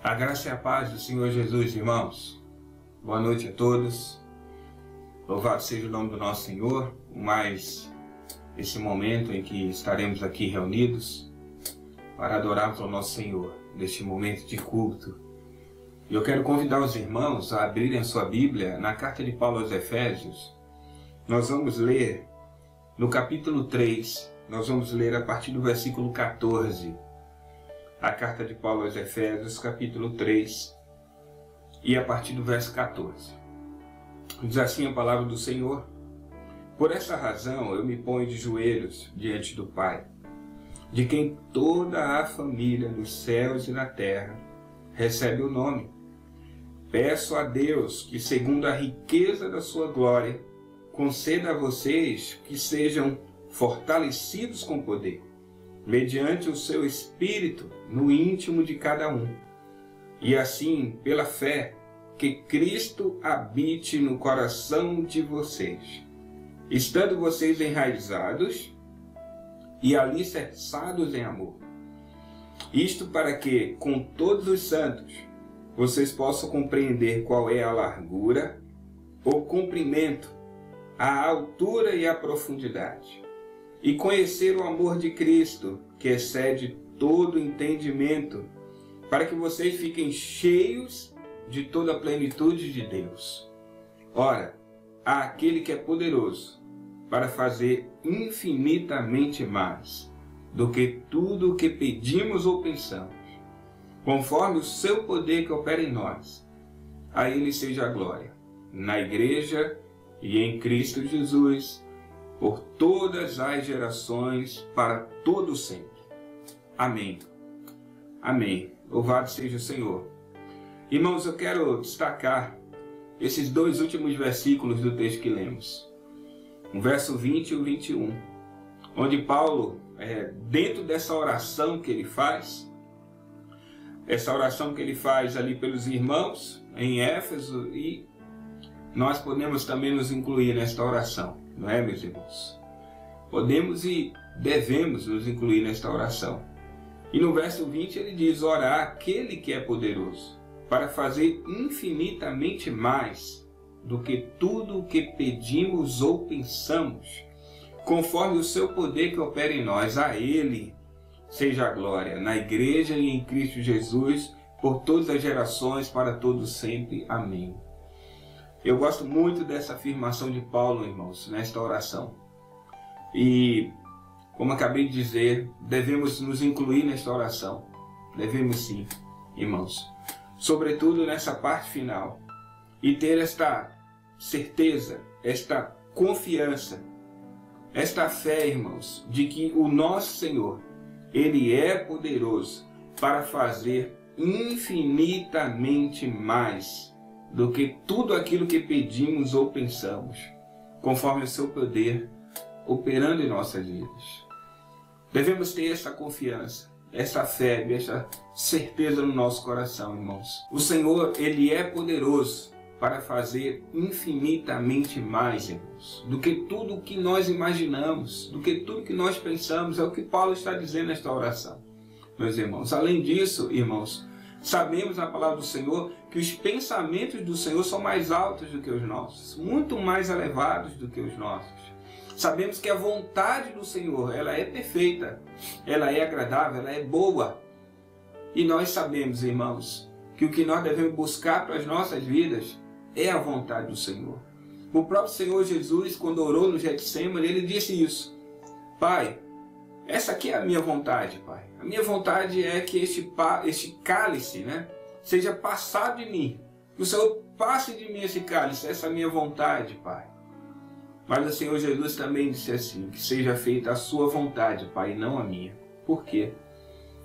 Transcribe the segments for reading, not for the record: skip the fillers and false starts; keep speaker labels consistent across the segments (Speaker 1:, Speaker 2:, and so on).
Speaker 1: A graça e a paz do Senhor Jesus, irmãos. Boa noite a todos. Louvado seja o nome do nosso Senhor, mais esse momento em que estaremos aqui reunidos para adorarmos ao nosso Senhor, neste momento de culto. E eu quero convidar os irmãos a abrirem a sua Bíblia na carta de Paulo aos Efésios. Nós vamos ler no capítulo 3, nós vamos ler a partir do versículo 14. A carta de Paulo aos Efésios, capítulo 3, e a partir do verso 14. Diz assim a palavra do Senhor: Por essa razão eu me ponho de joelhos diante do Pai, de quem toda a família nos céus e na terra recebe o nome. Peço a Deus que, segundo a riqueza da sua glória, conceda a vocês que sejam fortalecidos com poder, mediante o seu Espírito no íntimo de cada um, e assim, pela fé, que Cristo habite no coração de vocês, estando vocês enraizados e alicerçados em amor. Isto para que, com todos os santos, vocês possam compreender qual é a largura, o comprimento, a altura e a profundidade, e conhecer o amor de Cristo, que excede todo entendimento, para que vocês fiquem cheios de toda a plenitude de Deus. Ora, há aquele que é poderoso para fazer infinitamente mais do que tudo o que pedimos ou pensamos, conforme o seu poder que opera em nós. A Ele seja a glória, na Igreja e em Cristo Jesus, por todas as gerações, para todo sempre. Amém. Amém. Louvado seja o Senhor. Irmãos, eu quero destacar esses dois últimos versículos do texto que lemos. O verso 20 e o 21. Onde Paulo, dentro dessa oração que ele faz, essa oração que ele faz ali pelos irmãos em Éfeso, e nós podemos também nos incluir nesta oração. Não é, meus irmãos? Podemos e devemos nos incluir nesta oração. E no verso 20 ele diz: Ora, aquele que é poderoso para fazer infinitamente mais do que tudo o que pedimos ou pensamos, conforme o seu poder que opera em nós. A Ele seja a glória, na Igreja e em Cristo Jesus, por todas as gerações, para todos sempre. Amém. Eu gosto muito dessa afirmação de Paulo, irmãos, nesta oração. E, como acabei de dizer, devemos nos incluir nesta oração. Devemos sim, irmãos. Sobretudo nessa parte final. E ter esta certeza, esta confiança, esta fé, irmãos, de que o nosso Senhor, Ele é poderoso para fazer infinitamente mais do que tudo aquilo que pedimos ou pensamos, conforme o seu poder operando em nossas vidas. Devemos ter essa confiança, essa fé, essa certeza no nosso coração, irmãos. O Senhor, Ele é poderoso para fazer infinitamente mais, irmãos, do que tudo o que nós imaginamos, do que tudo que nós pensamos. É o que Paulo está dizendo nesta oração, meus irmãos. Além disso, irmãos, sabemos na palavra do Senhor que os pensamentos do Senhor são mais altos do que os nossos, muito mais elevados do que os nossos. Sabemos que a vontade do Senhor, ela é perfeita, ela é agradável, ela é boa. E nós sabemos, irmãos, que o que nós devemos buscar para as nossas vidas é a vontade do Senhor. O próprio Senhor Jesus, quando orou no Getsemane, Ele disse isso: Pai, essa aqui é a minha vontade, Pai. A minha vontade é que este cálice, seja passado de mim. Que o Senhor passe de mim esse cálice, essa é a minha vontade, Pai. Mas o Senhor Jesus também disse assim: que seja feita a sua vontade, Pai, e não a minha. Por quê?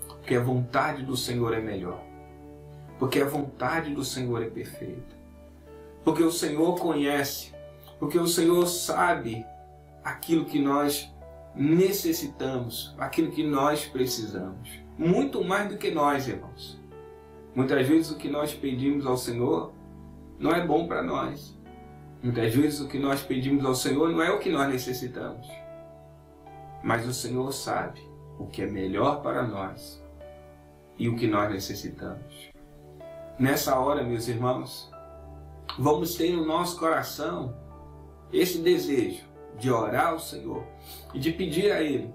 Speaker 1: Porque a vontade do Senhor é melhor. Porque a vontade do Senhor é perfeita. Porque o Senhor conhece. Porque o Senhor sabe aquilo que nós necessitamos, aquilo que nós precisamos. Muito mais do que nós, irmãos. Muitas vezes o que nós pedimos ao Senhor não é bom para nós. Muitas vezes o que nós pedimos ao Senhor não é o que nós necessitamos. Mas o Senhor sabe o que é melhor para nós e o que nós necessitamos. nessa hora, meus irmãos, vamos ter no nosso coração esse desejo de orar ao Senhor e de pedir a Ele,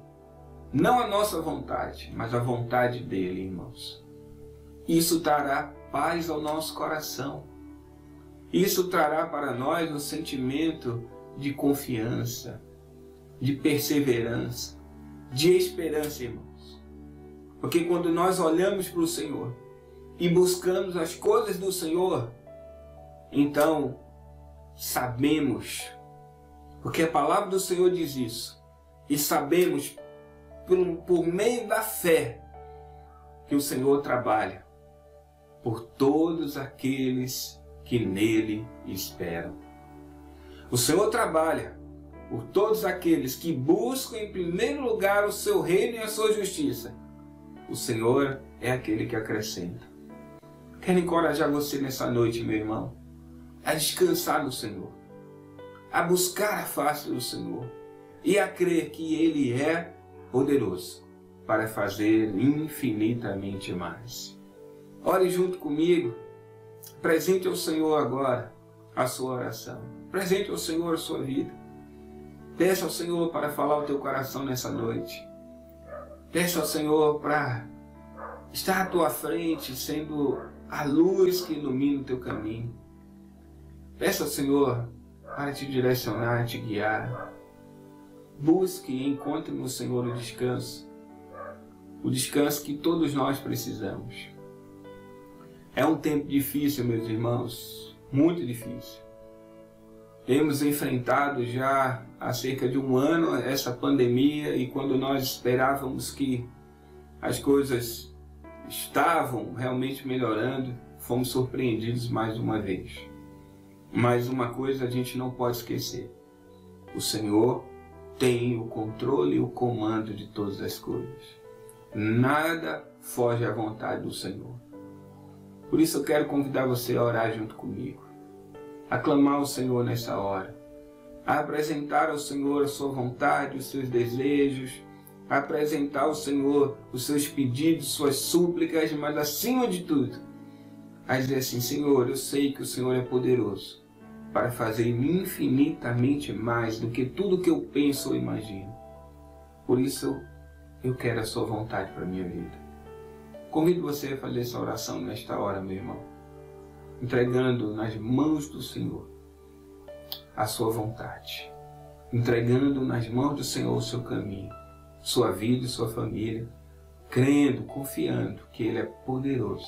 Speaker 1: não a nossa vontade, mas a vontade dEle, irmãos. Isso trará paz ao nosso coração. Isso trará para nós um sentimento de confiança, de perseverança, de esperança, irmãos. Porque quando nós olhamos para o Senhor e buscamos as coisas do Senhor, então sabemos, porque a palavra do Senhor diz isso, e sabemos por meio da fé que o Senhor trabalha por todos aqueles que nele esperam. O Senhor trabalha por todos aqueles que buscam em primeiro lugar o seu reino e a sua justiça. O Senhor é aquele que acrescenta. Quero encorajar você nessa noite, meu irmão, a descansar no Senhor, a buscar a face do Senhor e a crer que Ele é poderoso para fazer infinitamente mais. Ore junto comigo, presente ao Senhor agora a sua oração, presente ao Senhor a sua vida. Peça ao Senhor para falar o teu coração nessa noite. Peça ao Senhor para estar à tua frente, sendo a luz que ilumina o teu caminho. Peça ao Senhor para te direcionar, te guiar. Busque e encontre no Senhor o descanso que todos nós precisamos. É um tempo difícil, meus irmãos, muito difícil. Temos enfrentado já há cerca de um ano essa pandemia, e quando nós esperávamos que as coisas estavam realmente melhorando, fomos surpreendidos mais uma vez. Mas uma coisa a gente não pode esquecer: o Senhor tem o controle e o comando de todas as coisas. Nada foge à vontade do Senhor. Por isso eu quero convidar você a orar junto comigo, a clamar ao Senhor nessa hora, a apresentar ao Senhor a sua vontade, os seus desejos, a apresentar ao Senhor os seus pedidos, suas súplicas, mas acima de tudo, a dizer assim: Senhor, eu sei que o Senhor é poderoso para fazer infinitamente mais do que tudo que eu penso ou imagino. Por isso, eu quero a sua vontade para a minha vida. Convido você a fazer essa oração nesta hora, meu irmão, entregando nas mãos do Senhor a sua vontade, entregando nas mãos do Senhor o seu caminho, sua vida e sua família, crendo, confiando que Ele é poderoso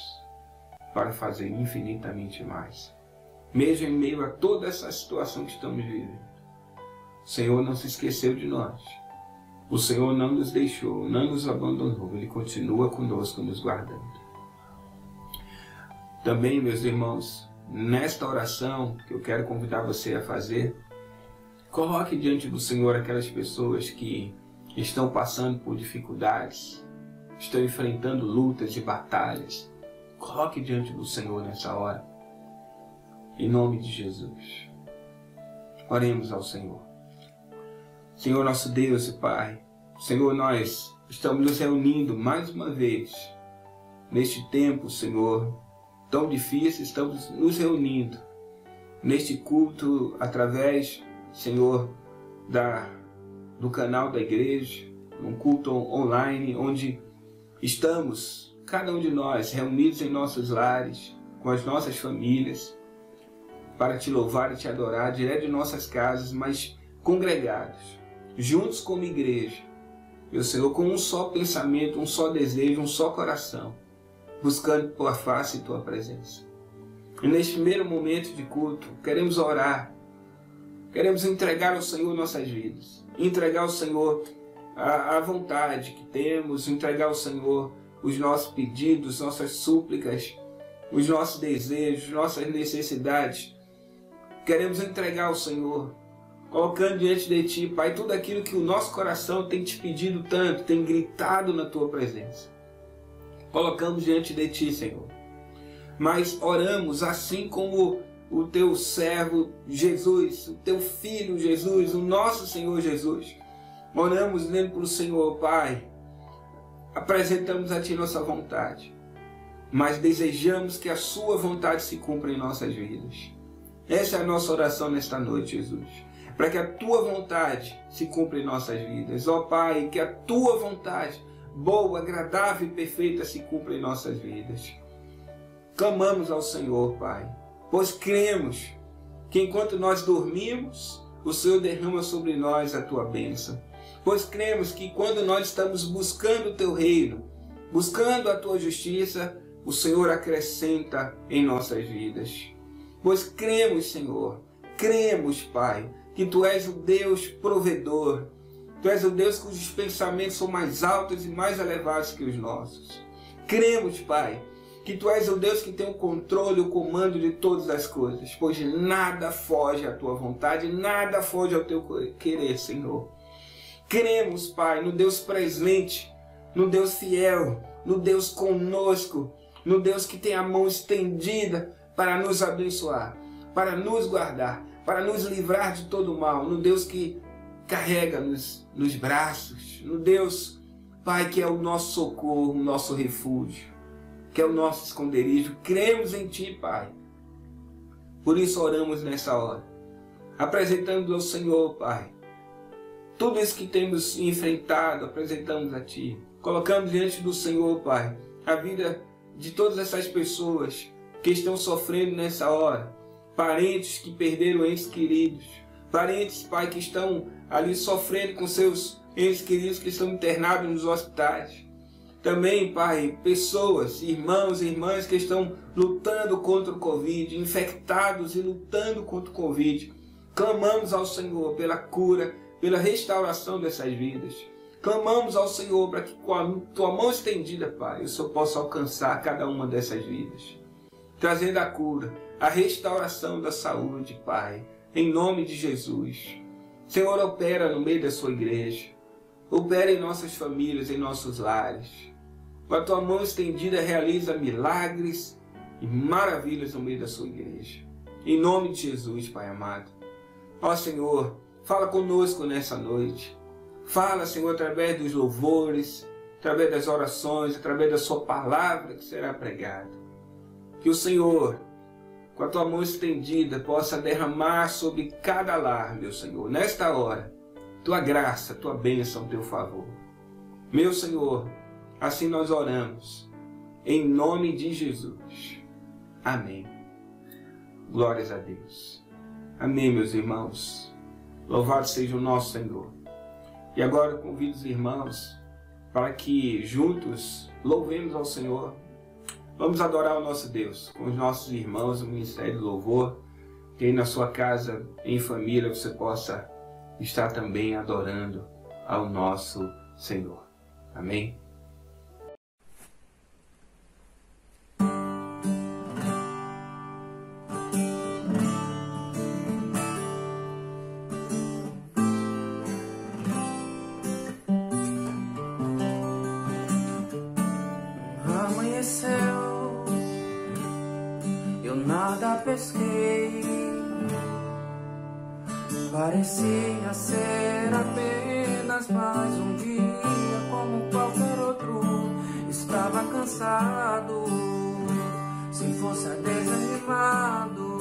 Speaker 1: para fazer infinitamente mais. Mesmo em meio a toda essa situação que estamos vivendo, o Senhor não se esqueceu de nós. O Senhor não nos deixou, não nos abandonou. Ele continua conosco, nos guardando. Também, meus irmãos, nesta oração que eu quero convidar você a fazer, coloque diante do Senhor aquelas pessoas que estão passando por dificuldades, estão enfrentando lutas e batalhas. Coloque diante do Senhor nessa hora, em nome de Jesus. Oremos ao Senhor. Senhor, nosso Deus e Pai, Senhor, nós estamos nos reunindo mais uma vez neste tempo, Senhor, tão difícil. Estamos nos reunindo neste culto através, Senhor, do canal da igreja, um culto online onde estamos, cada um de nós, reunidos em nossos lares, com as nossas famílias, para te louvar e te adorar, direto de nossas casas, mas congregados, juntos como igreja, meu Senhor, com um só pensamento, um só desejo, um só coração, buscando tua face e tua presença. E neste primeiro momento de culto, queremos orar, queremos entregar ao Senhor nossas vidas, entregar ao Senhor a vontade que temos, entregar ao Senhor os nossos pedidos, nossas súplicas, os nossos desejos, nossas necessidades. Queremos entregar ao Senhor, colocando diante de Ti, Pai, tudo aquilo que o nosso coração tem te pedido tanto, tem gritado na Tua presença. Colocamos diante de Ti, Senhor. Mas oramos assim como o Teu servo Jesus, o Teu Filho Jesus, o nosso Senhor Jesus. Oramos dizendo para o Senhor: Pai, apresentamos a Ti nossa vontade. mas desejamos que a sua vontade se cumpra em nossas vidas. Essa é a nossa oração nesta noite, Jesus. Para que a tua vontade se cumpra em nossas vidas. Ó Pai, que a tua vontade, boa, agradável e perfeita, se cumpra em nossas vidas. Clamamos ao Senhor, Pai, pois cremos que enquanto nós dormimos, o Senhor derrama sobre nós a tua bênção. Pois cremos que quando nós estamos buscando o teu reino, buscando a tua justiça, o Senhor acrescenta em nossas vidas. Pois cremos, Senhor, cremos, Pai, que Tu és o Deus provedor. Tu és o Deus cujos pensamentos são mais altos e mais elevados que os nossos. Cremos, Pai, que Tu és o Deus que tem o controle, o comando de todas as coisas, pois nada foge à Tua vontade, nada foge ao Teu querer, Senhor. Cremos, Pai, no Deus presente, no Deus fiel, no Deus conosco, no Deus que tem a mão estendida para nos abençoar, para nos guardar, para nos livrar de todo o mal, no Deus que carrega nos braços, no Deus, Pai, que é o nosso socorro, o nosso refúgio, que é o nosso esconderijo. Cremos em Ti, Pai. Por isso oramos nessa hora, apresentando ao Senhor, Pai, tudo isso que temos enfrentado, apresentamos a Ti. Colocamos diante do Senhor, Pai, a vida de todas essas pessoas que estão sofrendo nessa hora. Parentes que perderam entes queridos. Parentes, Pai, que estão ali sofrendo com seus entes queridos que estão internados nos hospitais. Também, Pai, pessoas, irmãos e irmãs que estão lutando contra o Covid, infectados e lutando contra o Covid. Clamamos ao Senhor pela cura, pela restauração dessas vidas. Clamamos ao Senhor para que com a Tua mão estendida, Pai, o Senhor possa alcançar cada uma dessas vidas, trazendo a cura, a restauração da saúde, Pai, em nome de Jesus. Senhor, opera no meio da Sua igreja, opera em nossas famílias, em nossos lares. Com a Tua mão estendida, realiza milagres e maravilhas no meio da Sua igreja. Em nome de Jesus, Pai amado. Ó Senhor, fala conosco nessa noite. Fala, Senhor, através dos louvores, através das orações, através da Sua palavra que será pregada. Que o Senhor, com a Tua mão estendida, possa derramar sobre cada lar, meu Senhor, nesta hora, Tua graça, Tua bênção, Teu favor. Meu Senhor, assim nós oramos, em nome de Jesus. Amém. Glórias a Deus. Amém, meus irmãos. Louvado seja o nosso Senhor. E agora eu convido os irmãos para que juntos louvemos ao Senhor. Vamos adorar o nosso Deus com os nossos irmãos do Ministério do Louvor. Que aí na sua casa, em família, você possa estar também adorando ao nosso Senhor. Amém?
Speaker 2: Pesquei, parecia ser apenas mais um dia como qualquer outro. Estava cansado, se fosse desanimado,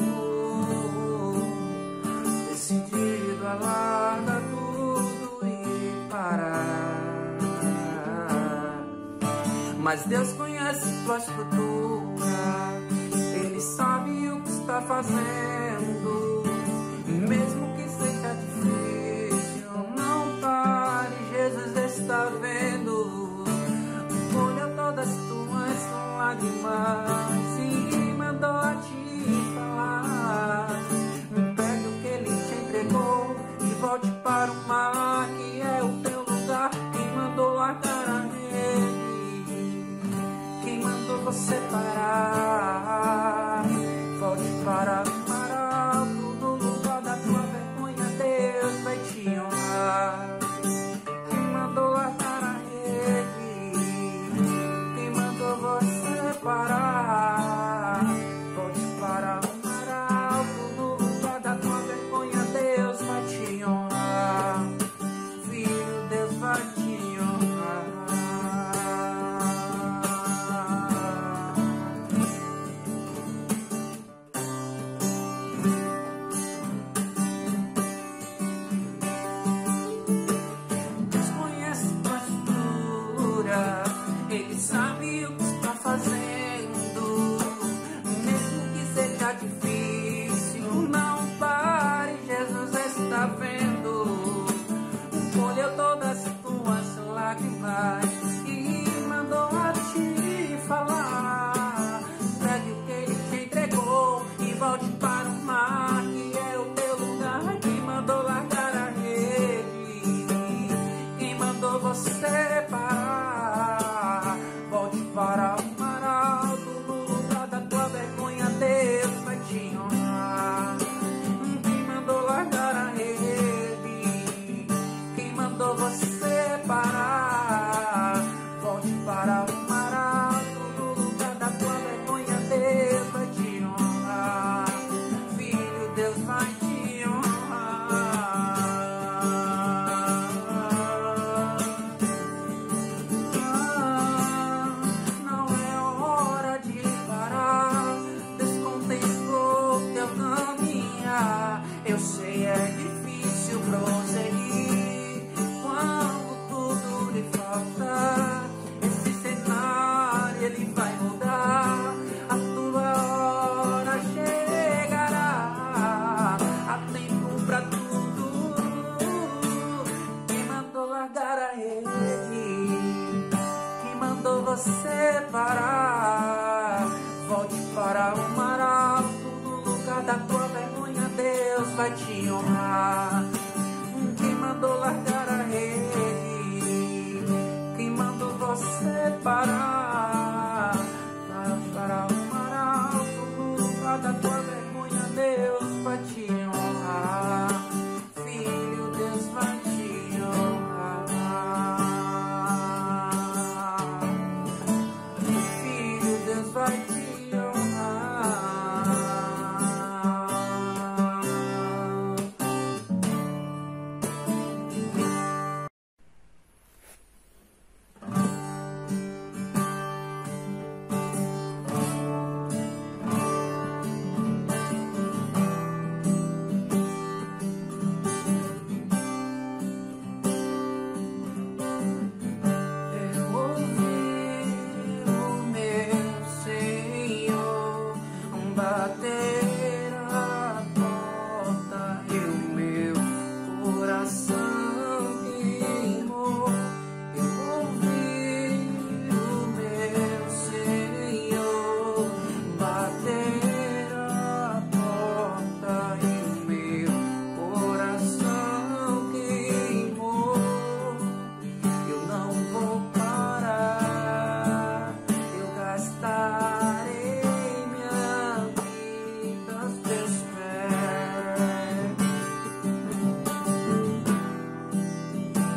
Speaker 2: decidido a largar tudo e parar. Mas Deus conhece tua estrutura, Ele sabe o que está fazendo. Mesmo que seja difícil, não pare, Jesus está vendo. Olha todas tuas lágrimas e mandou a te falar. Pegue o que Ele te entregou e volte para o mar, que é o teu lugar. Quem mandou largar a rede, quem mandou você parar? Volte para o mar alto, no lugar da tua vergonha, Deus vai te honrar. Quem mandou largar a rede, quem mandou você parar? Volte para o mar alto, no lugar da tua vergonha, Deus vai te honrar. Filho, Deus vai te honrar. Ele sabe o que está fazendo, mesmo que seja difícil. Não pare, Jesus está vendo. Colheu todas as tuas lágrimas e mandou a te falar. Pegue o que Ele te entregou e volte para o mar, que é o teu lugar. Quem mandou largar a rede, quem mandou você parar? Volte para o mar alto, no lugar da tua vergonha, Deus vai te honrar. Quem mandou largar a rede, quem mandou você parar? Volte para o mar alto, no lugar da tua vergonha, Deus vai te honrar. Filho, Deus vai te honrar. Não é hora de parar, descontemplar teu caminhar. Eu sei, é difícil prosseguir quando tudo lhe falta. Esse cenário ele vai mudar, a tua hora chegará. Há tempo pra tudo. Quem mandou largar a rede, quem mandou você parar? Volte para o mar alto, no lugar da tua vergonha, Deus vai te honrar. Quem mandou largar a rede, quem mandou você parar? Volte para o mar alto, no lugar da tua vergonha, Deus vai te honrar. Filho, Deus vai te honrar. Filho, Deus vai te honrar. Eu ouvi o meu Senhor bater a porta e o meu coração queimou. Eu ouvi o meu Senhor bater a porta e o meu coração queimou. Eu não vou parar, eu gastarei minha vida aos teus pés.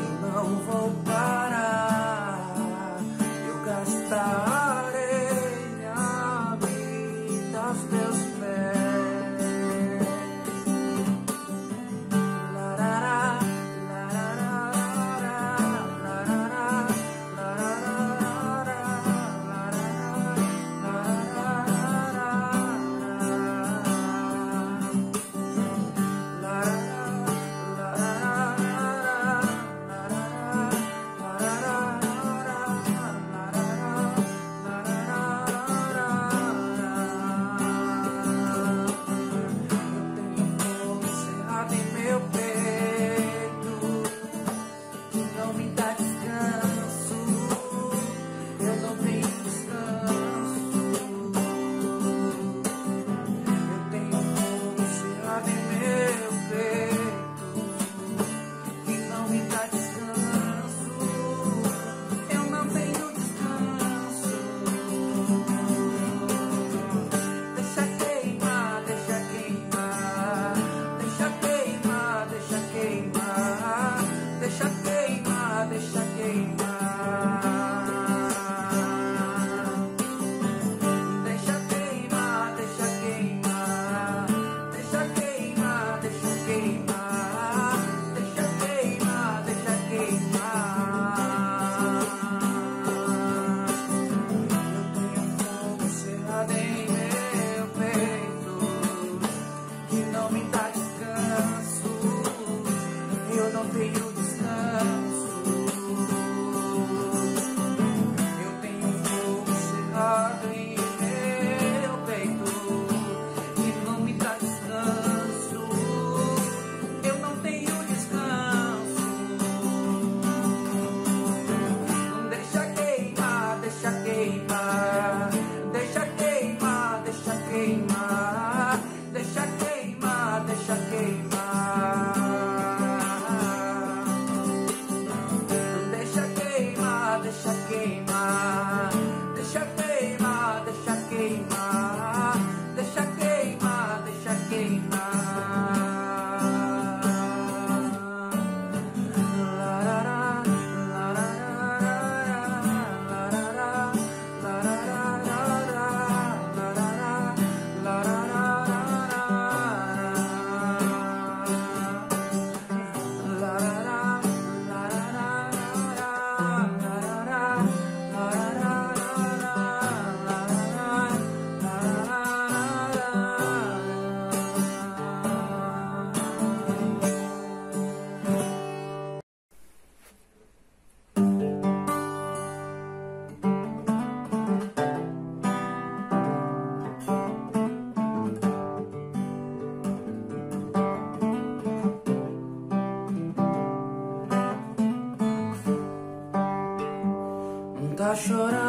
Speaker 2: Eu não vou parar, eu gastarei minha vida aos teus pés. Larará,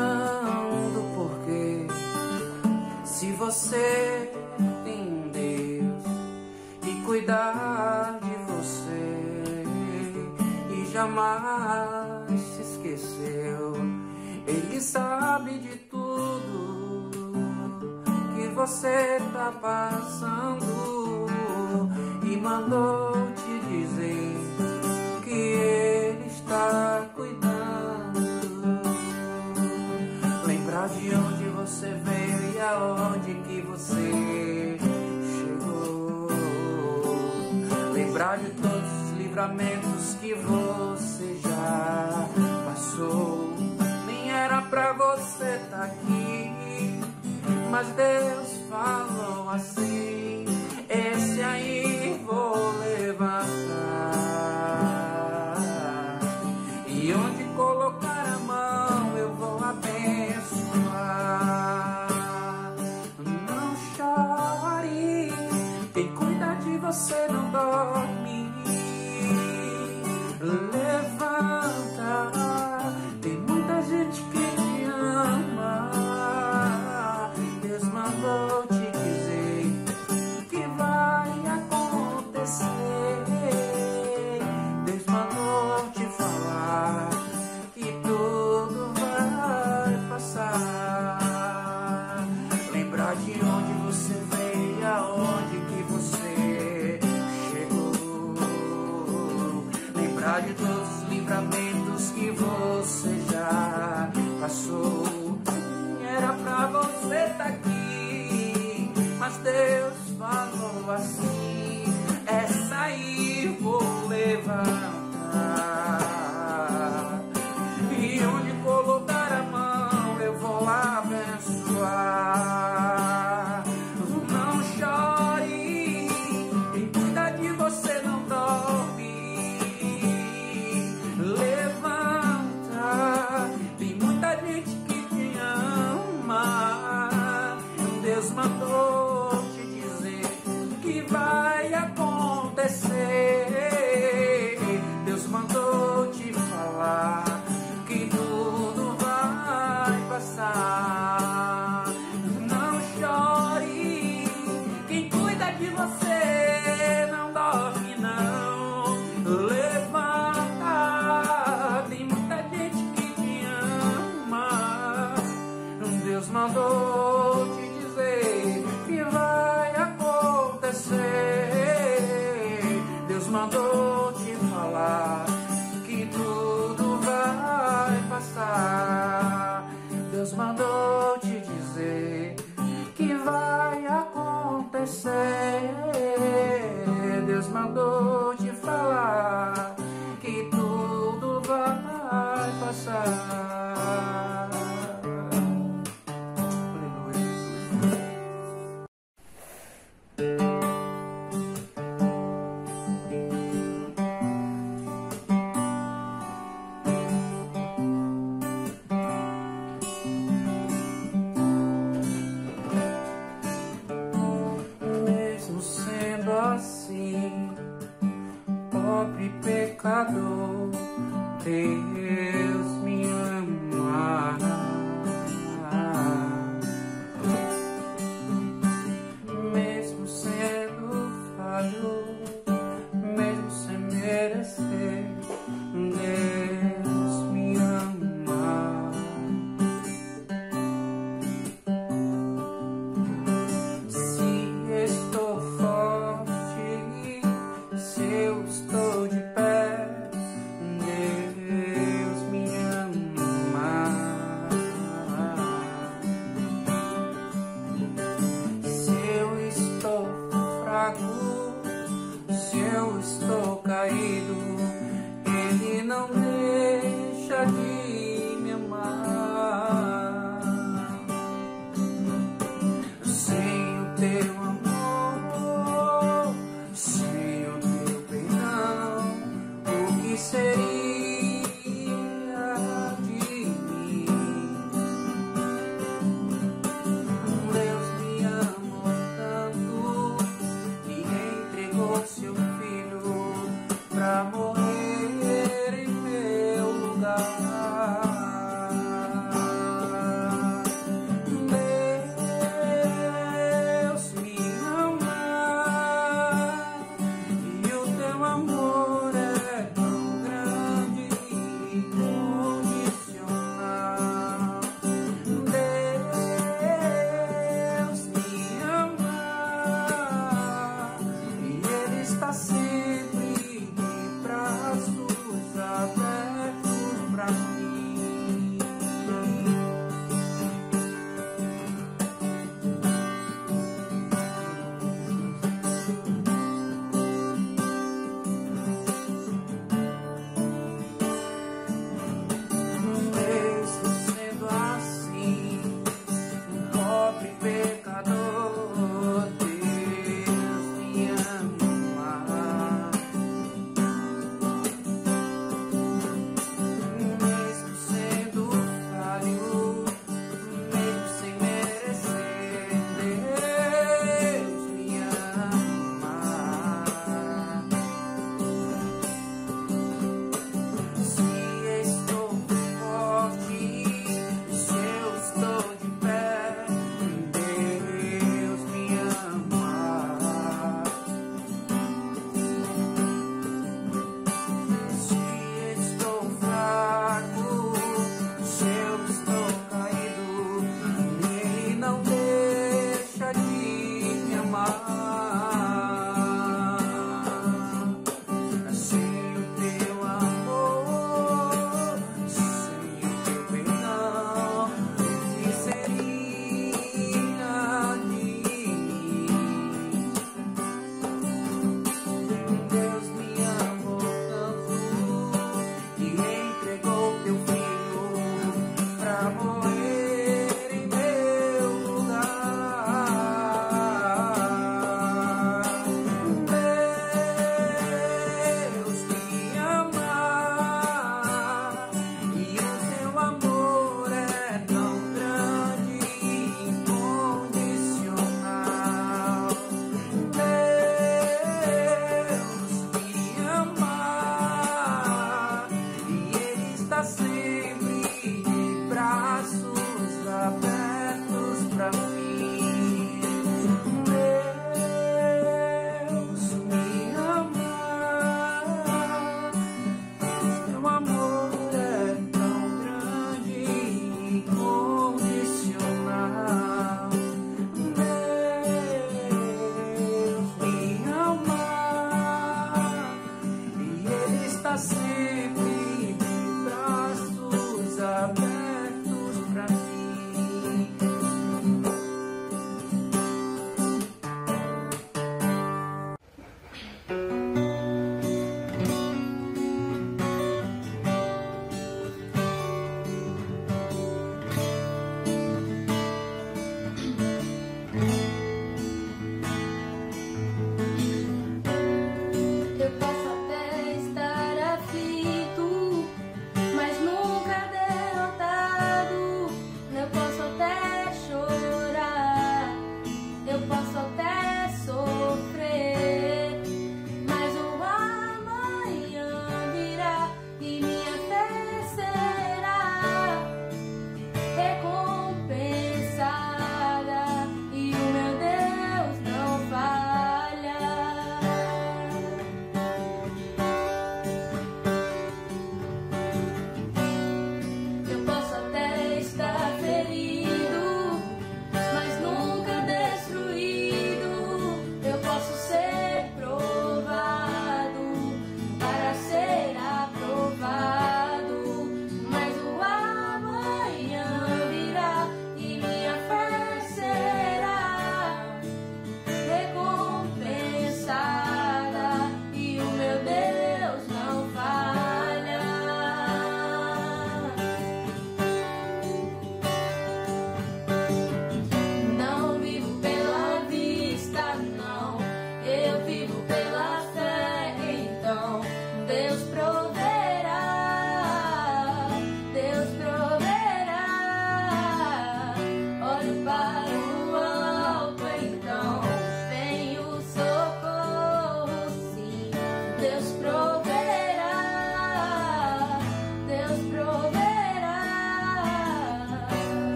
Speaker 2: perguntando por quê. Se você tem Deus e cuidar de você e jamais se esqueceu, Ele sabe de tudo que você tá passando e mandou te dizer que Ele está cuidando. Lembrar de onde você veio e aonde que você chegou. Lembrar de todos os livramentos que você já passou. Nem era pra você tá aqui, mas Deus falou assim: esse aí vou levantar, e onde colocar a mão eu vou abençoar. Não chore, quem cuida de você não dorme. Levanta, tem muita gente que te ama. Deus mandou te dizer que vai acontecer. Deus mandou te falar que tudo vai passar. Lembrar de onde você veio e aonde que você chegou. Lembrar de todos os livramentos que você já passou. Era pra você tá aqui, mas Deus falou assim: essa aí vou levantar, e onde colocar a mão eu vou abençoar. Não chore, quem cuida de você não dorme. Levanta, tem muita gente que te ama. Deus mandou te dizer que vai acontecer. Deus mandou te falar que tudo vai passar. Não chore, quem cuida de você não dorme não. Levanta, tem muita gente que te ama. Deus mandou te dizer que vai acontecer. Deus mandou te falar que tudo vai passar. Deus mandou te dizer que vai acontecer. Deus mandou te falar que tudo vai passar. Mesmo sendo assim,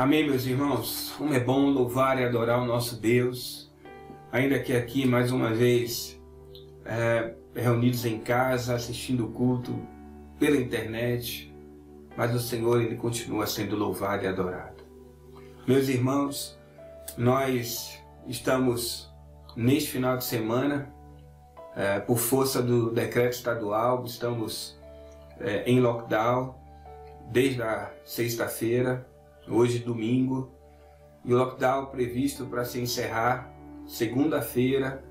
Speaker 1: Amém, meus irmãos? Como é bom louvar e adorar o nosso Deus, ainda que aqui mais uma vez reunidos em casa, assistindo o culto pela internet, mas o Senhor, Ele continua sendo louvado e adorado. Meus irmãos, nós estamos neste final de semana, por força do decreto estadual, estamos em lockdown desde a sexta-feira, hoje domingo, e o lockdown previsto para se encerrar segunda-feira,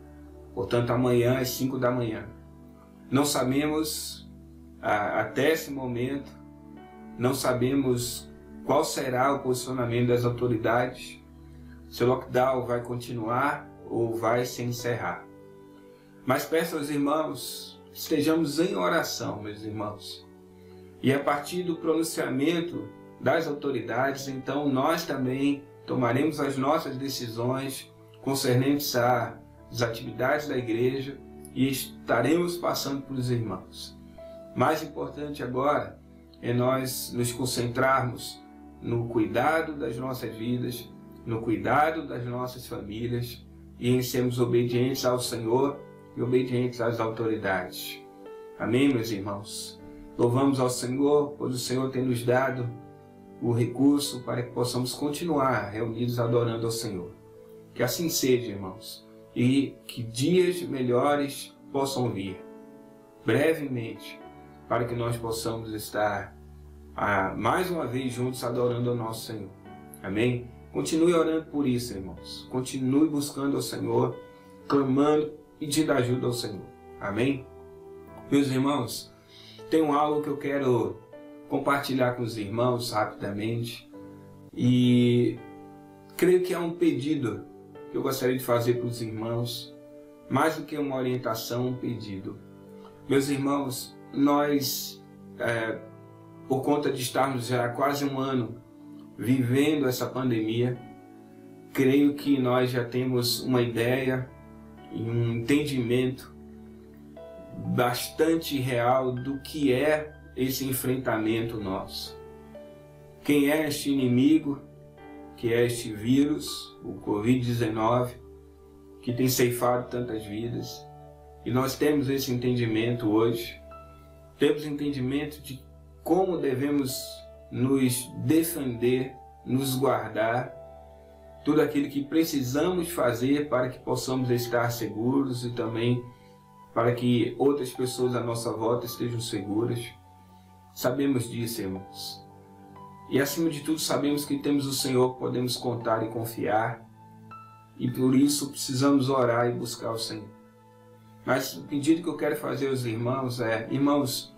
Speaker 1: portanto amanhã às 5 da manhã. Não sabemos, até esse momento, não sabemos qual será o posicionamento das autoridades, se o lockdown vai continuar ou vai se encerrar. Mas peço aos irmãos que estejamos em oração, meus irmãos. E a partir do pronunciamento das autoridades, então nós também tomaremos as nossas decisões concernentes às atividades da igreja e estaremos passando para os irmãos. Mais importante agora é nós nos concentrarmos no cuidado das nossas vidas, no cuidado das nossas famílias e em sermos obedientes ao Senhor e obedientes às autoridades. Amém, meus irmãos? Louvamos ao Senhor, pois o Senhor tem nos dado o recurso para que possamos continuar reunidos adorando ao Senhor. Que assim seja, irmãos, e que dias melhores possam vir brevemente, para que nós possamos estar mais uma vez juntos adorando ao nosso Senhor. Amém? Continue orando por isso, irmãos. Continue buscando ao Senhor, clamando, pedindo ajuda ao Senhor. Amém? Meus irmãos, tem algo que eu quero compartilhar com os irmãos rapidamente e creio que é um pedido que eu gostaria de fazer para os irmãos, mais do que uma orientação, um pedido. Meus irmãos, nós, por conta de estarmos já há quase um ano vivendo essa pandemia, creio que nós já temos uma ideia e um entendimento bastante real do que é esse enfrentamento nosso. Quem é este inimigo, que é este vírus, o Covid-19, que tem ceifado tantas vidas. E nós temos esse entendimento hoje. Temos entendimento de como devemos nos defender, nos guardar, tudo aquilo que precisamos fazer para que possamos estar seguros e também para que outras pessoas à nossa volta estejam seguras. Sabemos disso, irmãos. E acima de tudo sabemos que temos o Senhor que podemos contar e confiar. E por isso precisamos orar e buscar o Senhor. Mas o pedido que eu quero fazer aos irmãos é: irmãos,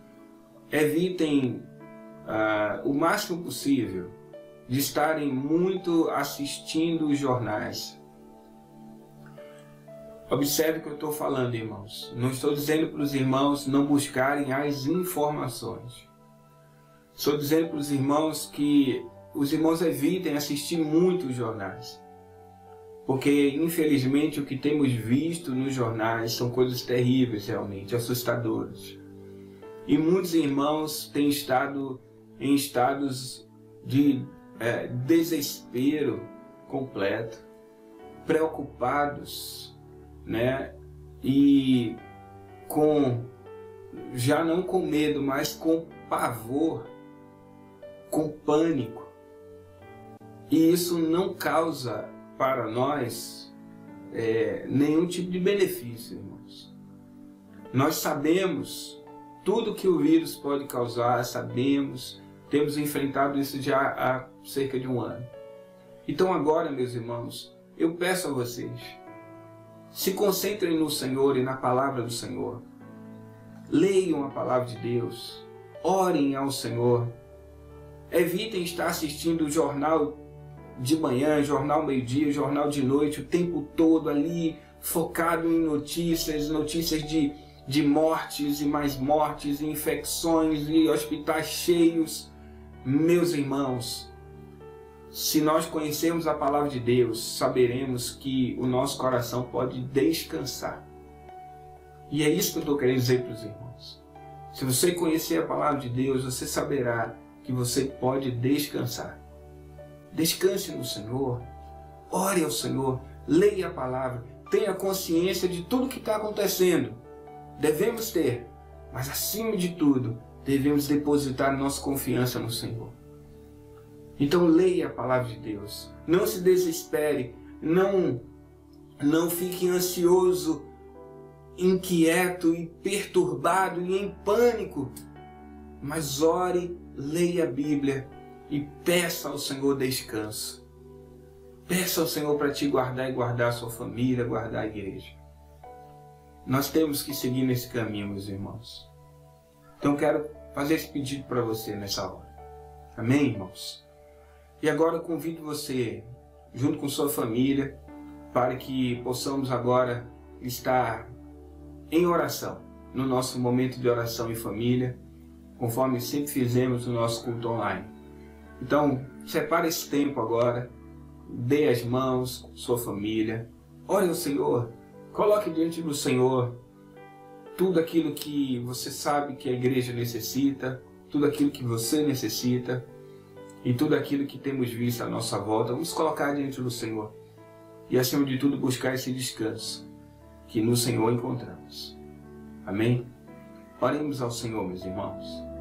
Speaker 1: evitem o máximo possível de estarem muito assistindo os jornais. Observe o que eu estou falando, irmãos. Não estou dizendo para os irmãos não buscarem as informações. Estou dizendo para os irmãos que os irmãos evitem assistir muito os jornais. Porque, infelizmente, o que temos visto nos jornais são coisas terríveis, realmente, assustadoras. E muitos irmãos têm estado em estados de desespero completo, preocupados, né? E já não com medo, mas com pavor, com pânico. E isso não causa para nós nenhum tipo de benefício, irmãos. Nós sabemos tudo que o vírus pode causar, sabemos, temos enfrentado isso já há cerca de um ano. Então agora, meus irmãos, eu peço a vocês, se concentrem no Senhor e na palavra do Senhor. Leiam a palavra de Deus, orem ao Senhor. Evitem estar assistindo o jornal de manhã, jornal meio-dia, jornal de noite, o tempo todo ali focado em notícias de mortes e mais mortes, infecções e hospitais cheios. Meus irmãos, se nós conhecermos a palavra de Deus, saberemos que o nosso coração pode descansar. E é isso que eu estou querendo dizer para os irmãos. Se você conhecer a palavra de Deus, você saberá que você pode descansar. Descanse no Senhor, ore ao Senhor, leia a palavra, tenha consciência de tudo que está acontecendo. Devemos ter, mas acima de tudo, devemos depositar nossa confiança no Senhor. Então leia a palavra de Deus, não se desespere, não fique ansioso, inquieto e perturbado e em pânico, mas ore, leia a Bíblia e peça ao Senhor descanso. Peça ao Senhor para te guardar e guardar a sua família, guardar a igreja. Nós temos que seguir nesse caminho, meus irmãos. Então quero fazer esse pedido para você nessa hora. Amém, irmãos? E agora eu convido você, junto com sua família, para que possamos agora estar em oração, no nosso momento de oração em família, conforme sempre fizemos no nosso culto online. Então, separe esse tempo agora, dê as mãos com sua família, ore ao Senhor, coloque diante do Senhor tudo aquilo que você sabe que a igreja necessita, tudo aquilo que você necessita e tudo aquilo que temos visto à nossa volta. Vamos colocar diante do Senhor e, acima de tudo, buscar esse descanso que no Senhor encontramos. Amém? Oremos ao Senhor, meus irmãos.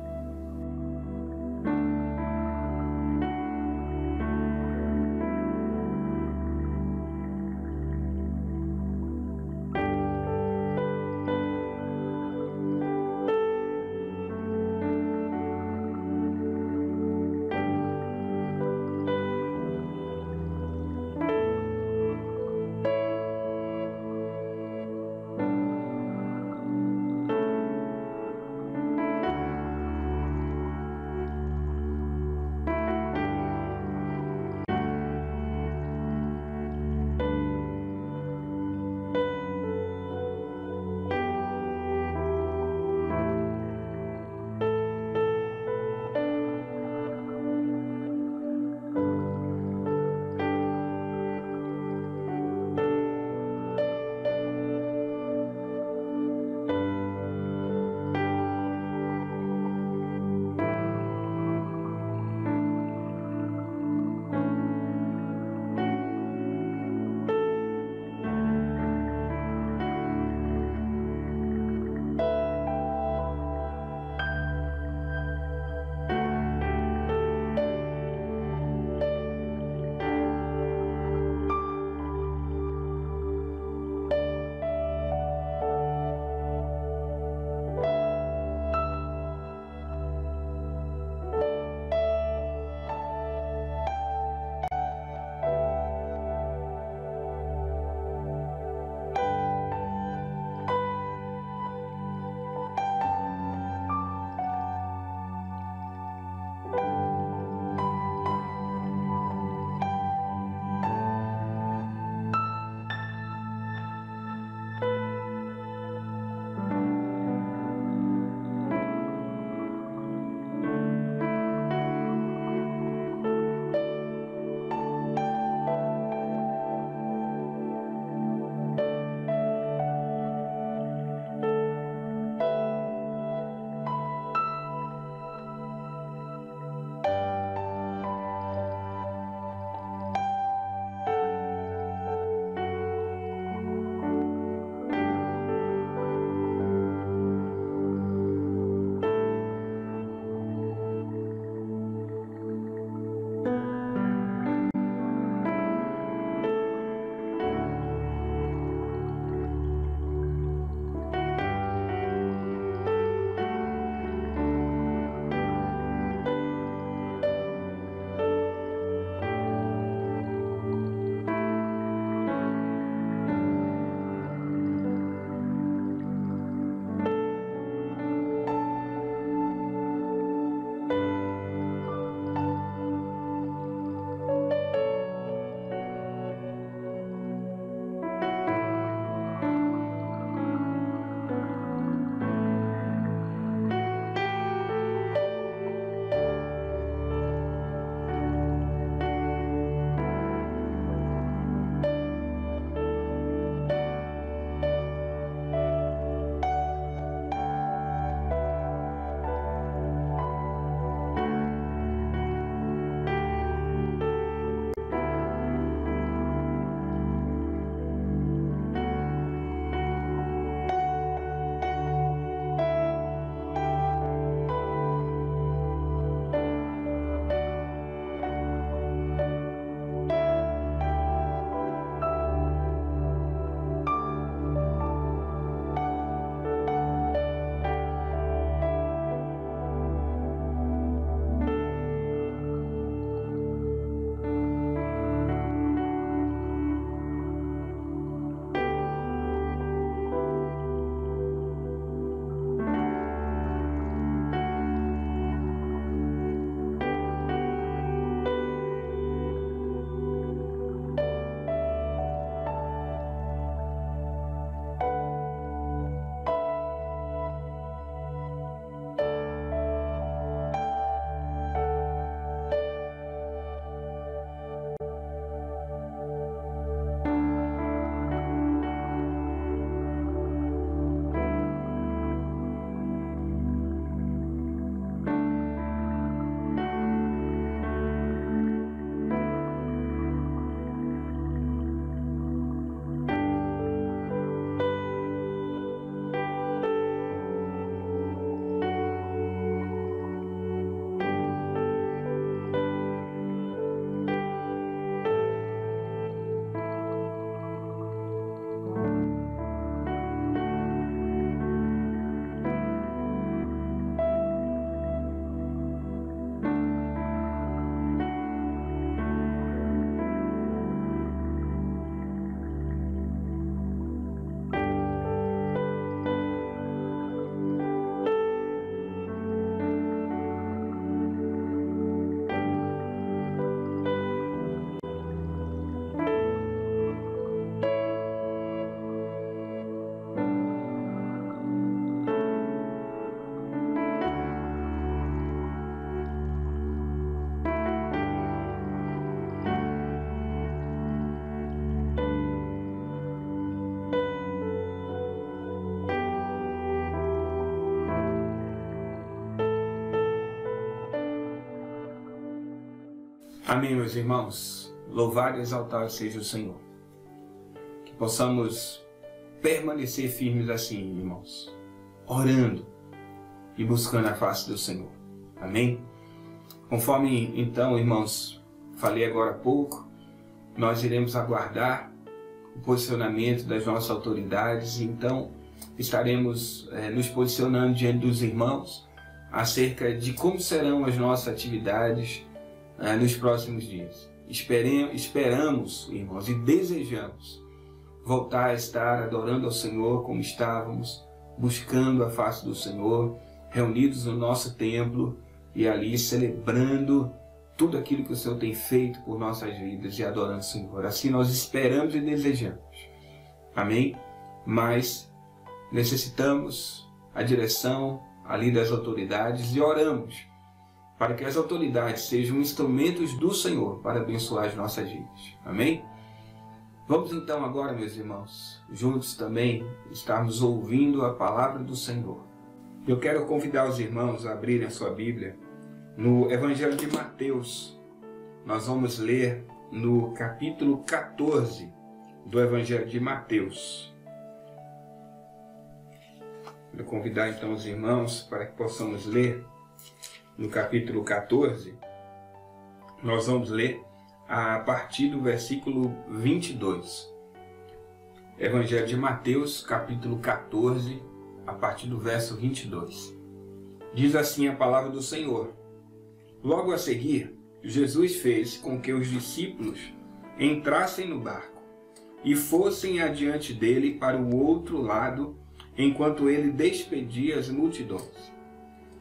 Speaker 1: Amém, meus irmãos. Louvado e exaltado seja o Senhor. Que possamos permanecer firmes assim, irmãos, orando e buscando a face do Senhor. Amém? Conforme, então, irmãos, falei agora há pouco, nós iremos aguardar o posicionamento das nossas autoridades, então estaremos nos posicionando diante dos irmãos acerca de como serão as nossas atividades nos próximos dias. Esperamos, irmãos, e desejamos voltar a estar adorando ao Senhor como estávamos, buscando a face do Senhor, reunidos no nosso templo e ali celebrando tudo aquilo que o Senhor tem feito por nossas vidas e adorando o Senhor. Assim nós esperamos e desejamos. Amém? Mas necessitamos a direção ali das autoridades e oramos para que as autoridades sejam instrumentos do Senhor para abençoar as nossas vidas. Amém? Vamos então agora, meus irmãos, juntos também estarmos ouvindo a palavra do Senhor. Eu quero convidar os irmãos a abrirem a sua Bíblia no Evangelho de Mateus. Nós vamos ler no capítulo 14 do Evangelho de Mateus. Vou convidar então os irmãos para que possamos ler no capítulo 14. Nós vamos ler a partir do versículo 22. Evangelho de Mateus, capítulo 14, a partir do verso 22. Diz assim a palavra do Senhor. Logo a seguir, Jesus fez com que os discípulos entrassem no barco e fossem adiante dele para o outro lado, enquanto ele despedia as multidões.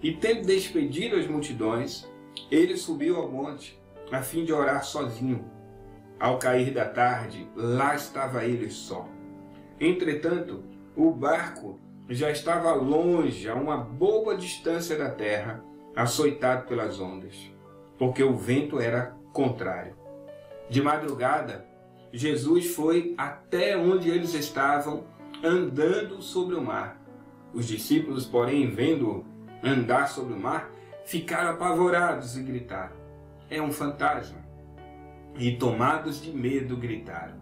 Speaker 1: E tendo despedido as multidões, ele subiu ao monte, a fim de orar sozinho. Ao cair da tarde, lá estava ele só. Entretanto, o barco já estava longe, a uma boa distância da terra, açoitado pelas ondas, porque o vento era contrário. De madrugada, Jesus foi até onde eles estavam, andando sobre o mar. Os discípulos, porém, vendo-o andar sobre o mar, ficaram apavorados e gritaram: é um fantasma! E tomados de medo, gritaram.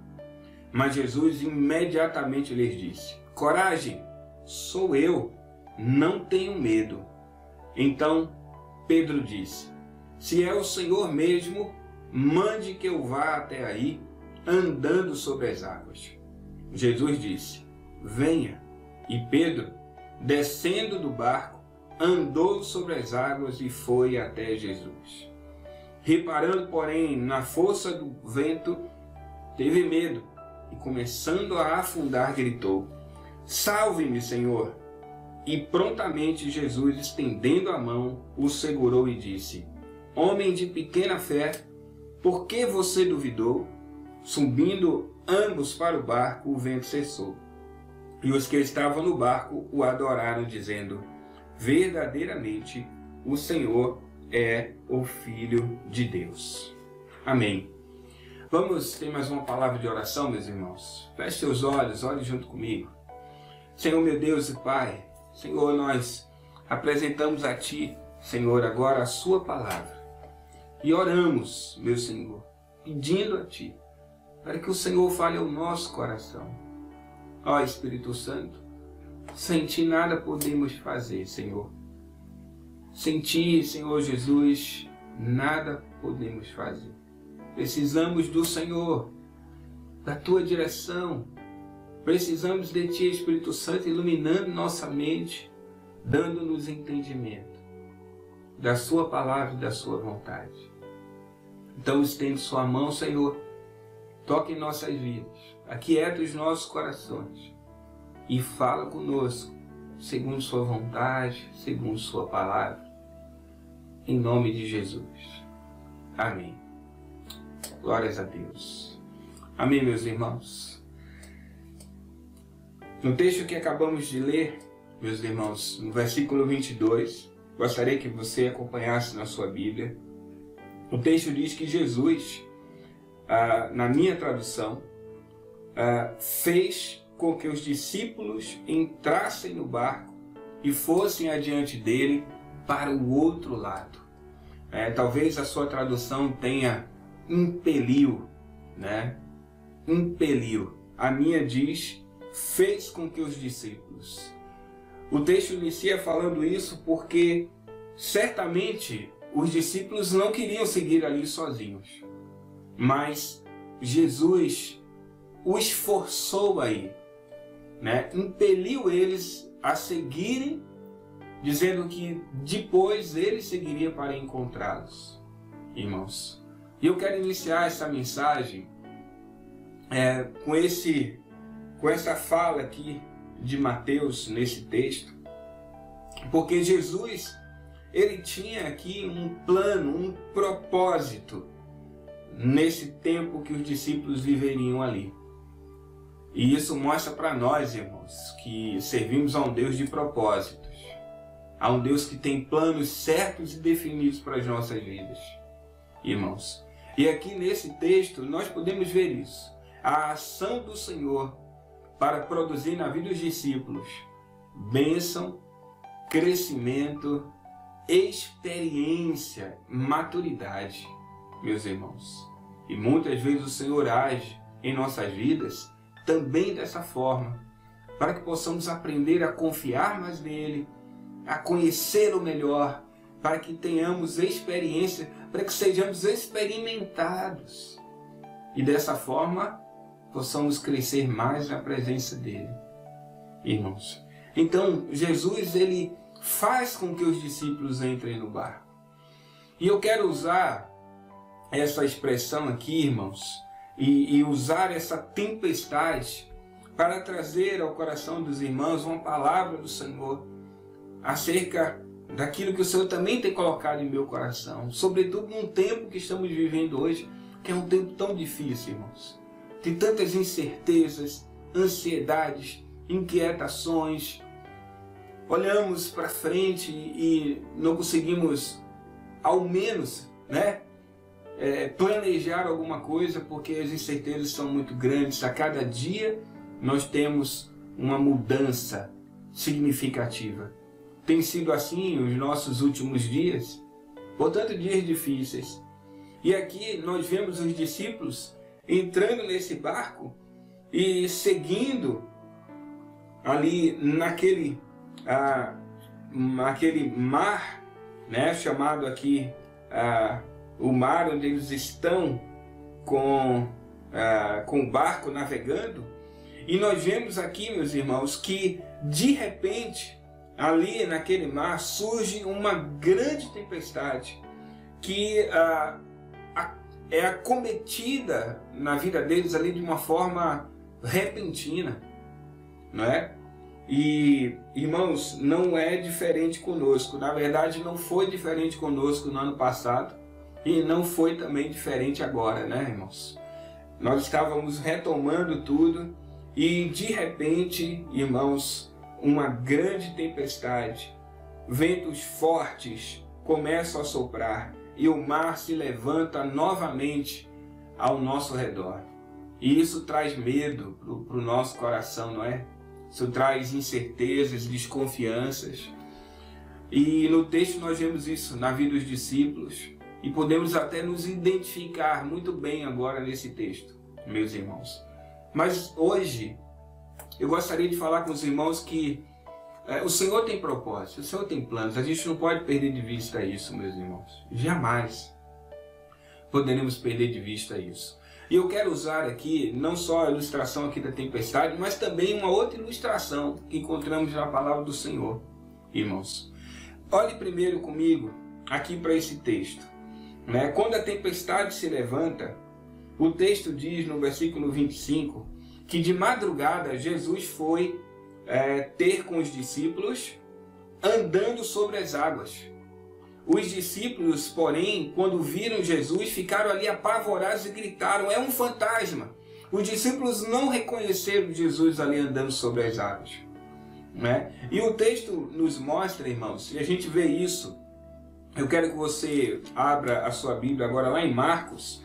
Speaker 1: Mas Jesus imediatamente lhes disse: coragem, sou eu, não tenham medo. Então Pedro disse: se é o Senhor mesmo, mande que eu vá até aí, andando sobre as águas. Jesus disse: venha. E Pedro, descendo do barco, andou sobre as águas e foi até Jesus. Reparando, porém, na força do vento, teve medo e, começando a afundar, gritou: salve-me, Senhor! E prontamente Jesus, estendendo a mão, o segurou e disse: homem de pequena fé, por que você duvidou? Subindo ambos para o barco, o vento cessou. E os que estavam no barco o adoraram, dizendo: verdadeiramente o Senhor é o Filho de Deus. Amém. Vamos ter mais uma palavra de oração, meus irmãos. Feche seus olhos, ore junto comigo. Senhor, meu Deus e Pai, Senhor, nós apresentamos a Ti, Senhor, agora a Sua palavra. E oramos, meu Senhor, pedindo a Ti, para que o Senhor fale ao nosso coração. Ó Espírito Santo, sem Ti nada podemos fazer, Senhor. Sem Ti, Senhor Jesus, nada podemos fazer. Precisamos do Senhor, da Tua direção. Precisamos de Ti, Espírito Santo, iluminando nossa mente, dando-nos entendimento da Sua palavra e da Sua vontade. Então estende Sua mão, Senhor, toque em nossas vidas, aquieta os nossos corações e fala conosco, segundo Sua vontade, segundo Sua palavra. Em nome de Jesus. Amém. Glórias a Deus. Amém, meus irmãos. No texto que acabamos de ler, meus irmãos, no versículo 22, gostaria que você acompanhasse na sua Bíblia. O texto diz que Jesus, na minha tradução, fez com que os discípulos entrassem no barco e fossem adiante dele para o outro lado. Talvez a sua tradução tenha impeliu, né? Impeliu. A minha diz, fez com que os discípulos. O texto inicia falando isso porque certamente os discípulos não queriam seguir ali sozinhos, mas Jesus o esforçou aí, né? Impeliu eles a seguirem, dizendo que depois ele seguiria para encontrá-los, irmãos. E eu quero iniciar essa mensagem com essa fala aqui de Mateus nesse texto, porque Jesus, ele tinha aqui um plano, um propósito nesse tempo que os discípulos viveriam ali. E isso mostra para nós, irmãos, que servimos a um Deus de propósitos, a um Deus que tem planos certos e definidos para as nossas vidas, irmãos. E aqui nesse texto nós podemos ver isso, a ação do Senhor para produzir na vida dos discípulos bênção, crescimento, experiência, maturidade, meus irmãos. E muitas vezes o Senhor age em nossas vidas também dessa forma, para que possamos aprender a confiar mais nele, a conhecê-lo melhor, para que tenhamos experiência, para que sejamos experimentados e dessa forma possamos crescer mais na presença dele, irmãos. Então Jesus, ele faz com que os discípulos entrem no barco. E eu quero usar essa expressão aqui, irmãos, e usar essa tempestade para trazer ao coração dos irmãos uma palavra do Senhor acerca daquilo que o Senhor também tem colocado em meu coração, sobretudo num tempo que estamos vivendo hoje, que é um tempo tão difícil, irmãos. Tem tantas incertezas, ansiedades, inquietações. Olhamos para frente e não conseguimos, ao menos, né, planejar alguma coisa, porque as incertezas são muito grandes. A cada dia nós temos uma mudança significativa. Tem sido assim os nossos últimos dias, portanto dias difíceis. E aqui nós vemos os discípulos entrando nesse barco e seguindo ali naquele mar, né, chamado aqui o mar onde eles estão com o barco navegando. E nós vemos aqui, meus irmãos, que de repente ali naquele mar surge uma grande tempestade que é acometida na vida deles ali de uma forma repentina, não é? E, irmãos, não é diferente conosco. Na verdade, não foi diferente conosco no ano passado e não foi também diferente agora, né, irmãos? Nós estávamos retomando tudo e, de repente, irmãos, uma grande tempestade, ventos fortes começam a soprar e o mar se levanta novamente ao nosso redor. E isso traz medo para o nosso coração, não é? Isso traz incertezas, desconfianças. E no texto nós vemos isso na vida dos discípulos e podemos até nos identificar muito bem agora nesse texto, meus irmãos. Mas hoje eu gostaria de falar com os irmãos que o Senhor tem propósito, o Senhor tem planos. A gente não pode perder de vista isso, meus irmãos. Jamais poderemos perder de vista isso. E eu quero usar aqui não só a ilustração aqui da tempestade, mas também uma outra ilustração que encontramos na palavra do Senhor, irmãos. Olhe primeiro comigo aqui para esse texto, né? Quando a tempestade se levanta, o texto diz no versículo 25 que de madrugada Jesus foi ter com os discípulos andando sobre as águas. Os discípulos, porém, quando viram Jesus, ficaram ali apavorados e gritaram: é um fantasma! Os discípulos não reconheceram Jesus ali andando sobre as águas, né? E o texto nos mostra, irmãos, e a gente vê isso. Eu quero que você abra a sua Bíblia agora lá em Marcos,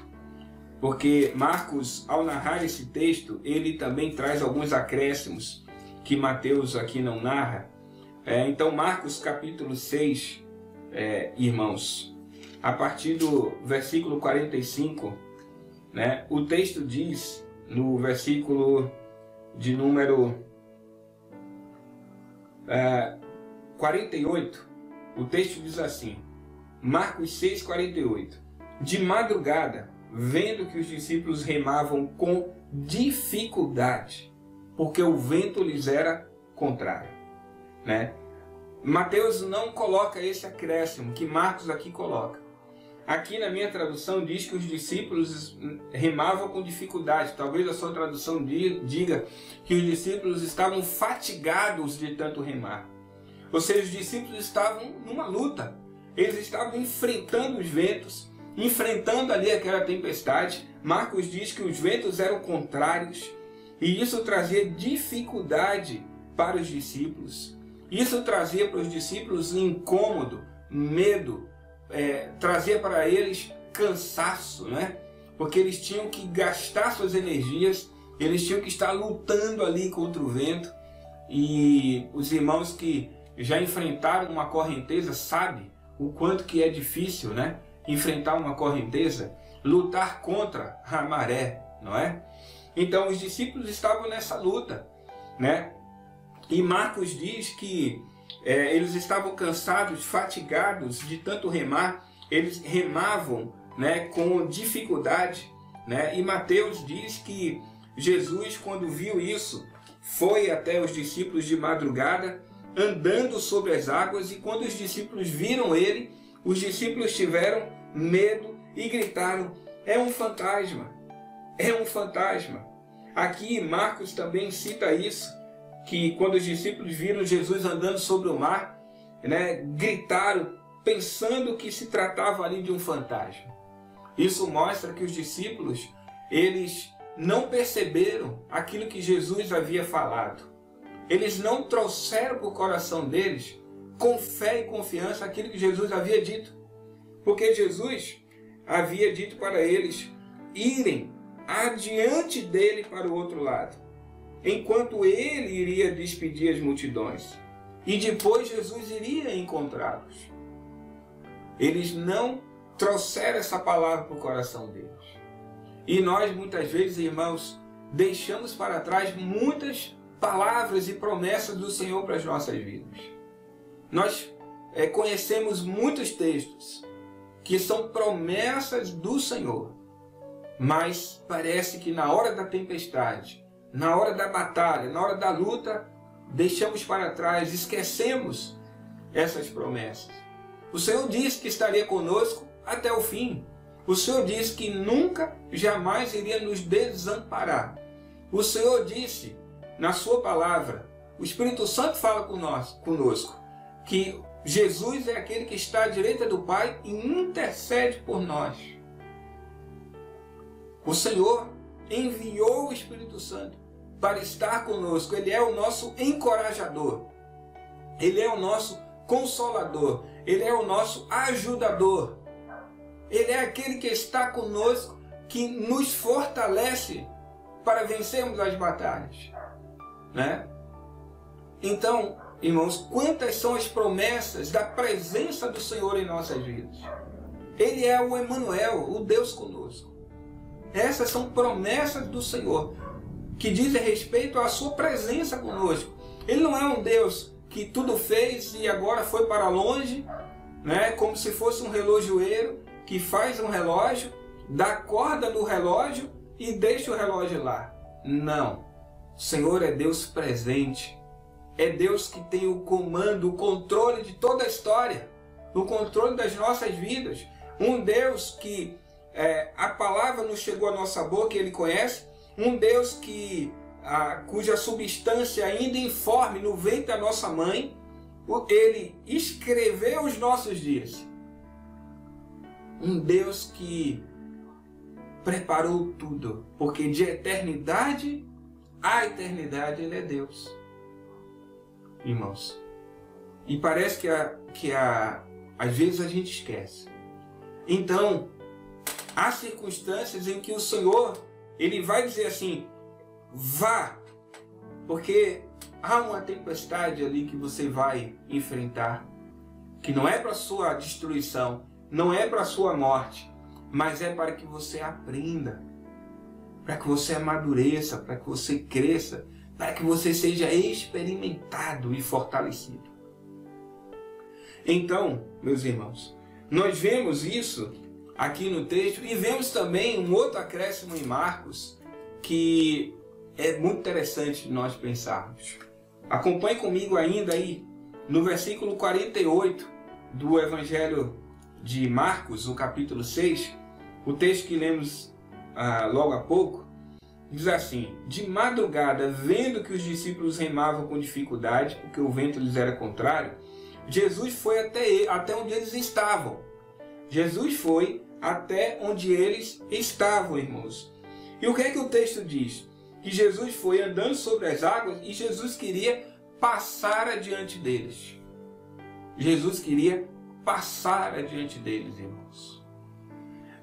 Speaker 1: porque Marcos, ao narrar esse texto, ele também traz alguns acréscimos que Mateus aqui não narra. Então Marcos capítulo 6, irmãos, a partir do versículo 45, né? O texto diz, no versículo de número 48, o texto diz assim, Marcos 6,48. De madrugada, vendo que os discípulos remavam com dificuldade, porque o vento lhes era contrário, né? Mateus não coloca esse acréscimo que Marcos aqui coloca. Aqui na minha tradução diz que os discípulos remavam com dificuldade. Talvez a sua tradução diga que os discípulos estavam fatigados de tanto remar. Ou seja, os discípulos estavam numa luta. Eles estavam enfrentando os ventos, enfrentando ali aquela tempestade. Marcos diz que os ventos eram contrários e isso trazia dificuldade para os discípulos. Isso trazia para os discípulos incômodo, medo, trazia para eles cansaço, né? Porque eles tinham que gastar suas energias, eles tinham que estar lutando ali contra o vento. E os irmãos que já enfrentaram uma correnteza sabem o quanto que é difícil, né? Enfrentar uma correnteza, lutar contra a maré, não é? Então os discípulos estavam nessa luta, né? E Marcos diz que eles estavam cansados, fatigados de tanto remar, eles remavam, né, com dificuldade, né? E Mateus diz que Jesus, quando viu isso, foi até os discípulos de madrugada, andando sobre as águas, e quando os discípulos viram ele, os discípulos tiveram medo e gritaram, é um fantasma, é um fantasma. Aqui Marcos também cita isso, que quando os discípulos viram Jesus andando sobre o mar, né, gritaram, pensando que se tratava ali de um fantasma. Isso mostra que os discípulos, eles não perceberam aquilo que Jesus havia falado. Eles não trouxeram para o coração deles, com fé e confiança, aquilo que Jesus havia dito. Porque Jesus havia dito para eles irem adiante dele para o outro lado, enquanto ele iria despedir as multidões. E depois Jesus iria encontrá-los. Eles não trouxeram essa palavra para o coração deles. E nós, muitas vezes, irmãos, deixamos para trás muitas palavras e promessas do Senhor para as nossas vidas. Nós conhecemos muitos textos que são promessas do Senhor, mas parece que na hora da tempestade, na hora da batalha, na hora da luta, deixamos para trás, esquecemos essas promessas. O Senhor disse que estaria conosco até o fim. O Senhor disse que nunca, jamais iria nos desamparar. O Senhor disse na sua palavra, o Espírito Santo fala conosco, que Jesus é aquele que está à direita do Pai e intercede por nós. O Senhor enviou o Espírito Santo para estar conosco. Ele é o nosso encorajador. Ele é o nosso consolador. Ele é o nosso ajudador. Ele é aquele que está conosco, que nos fortalece para vencermos as batalhas, né? Então, irmãos, quantas são as promessas da presença do Senhor em nossas vidas? Ele é o Emanuel, o Deus conosco. Essas são promessas do Senhor que dizem respeito à sua presença conosco. Ele não é um Deus que tudo fez e agora foi para longe, né? Como se fosse um relojoeiro que faz um relógio, dá corda no relógio e deixa o relógio lá. Não. O Senhor é Deus presente. É Deus que tem o comando, o controle de toda a história, o controle das nossas vidas. Um Deus que a palavra não chegou à nossa boca e Ele conhece. Um Deus cuja substância ainda informe no ventre da nossa mãe, Ele escreveu os nossos dias. Um Deus que preparou tudo, porque de eternidade a eternidade Ele é Deus. Irmãos, e parece que às vezes a gente esquece. Então, há circunstâncias em que o Senhor, Ele vai dizer assim, vá, porque há uma tempestade ali que você vai enfrentar, que não é para a sua destruição, não é para a sua morte, mas é para que você aprenda. para que você amadureça, para que você cresça, para que você seja experimentado e fortalecido. Então, meus irmãos, nós vemos isso aqui no texto e vemos também um outro acréscimo em Marcos que é muito interessante de nós pensarmos. Acompanhe comigo ainda aí no versículo 48 do Evangelho de Marcos, no capítulo 6, o texto que lemos logo há pouco, diz assim: de madrugada, vendo que os discípulos remavam com dificuldade, porque o vento lhes era contrário, Jesus foi até onde eles estavam. Jesus foi até onde eles estavam, irmãos. E o que é que o texto diz? Que Jesus foi andando sobre as águas e Jesus queria passar adiante deles. Jesus queria passar adiante deles, irmãos.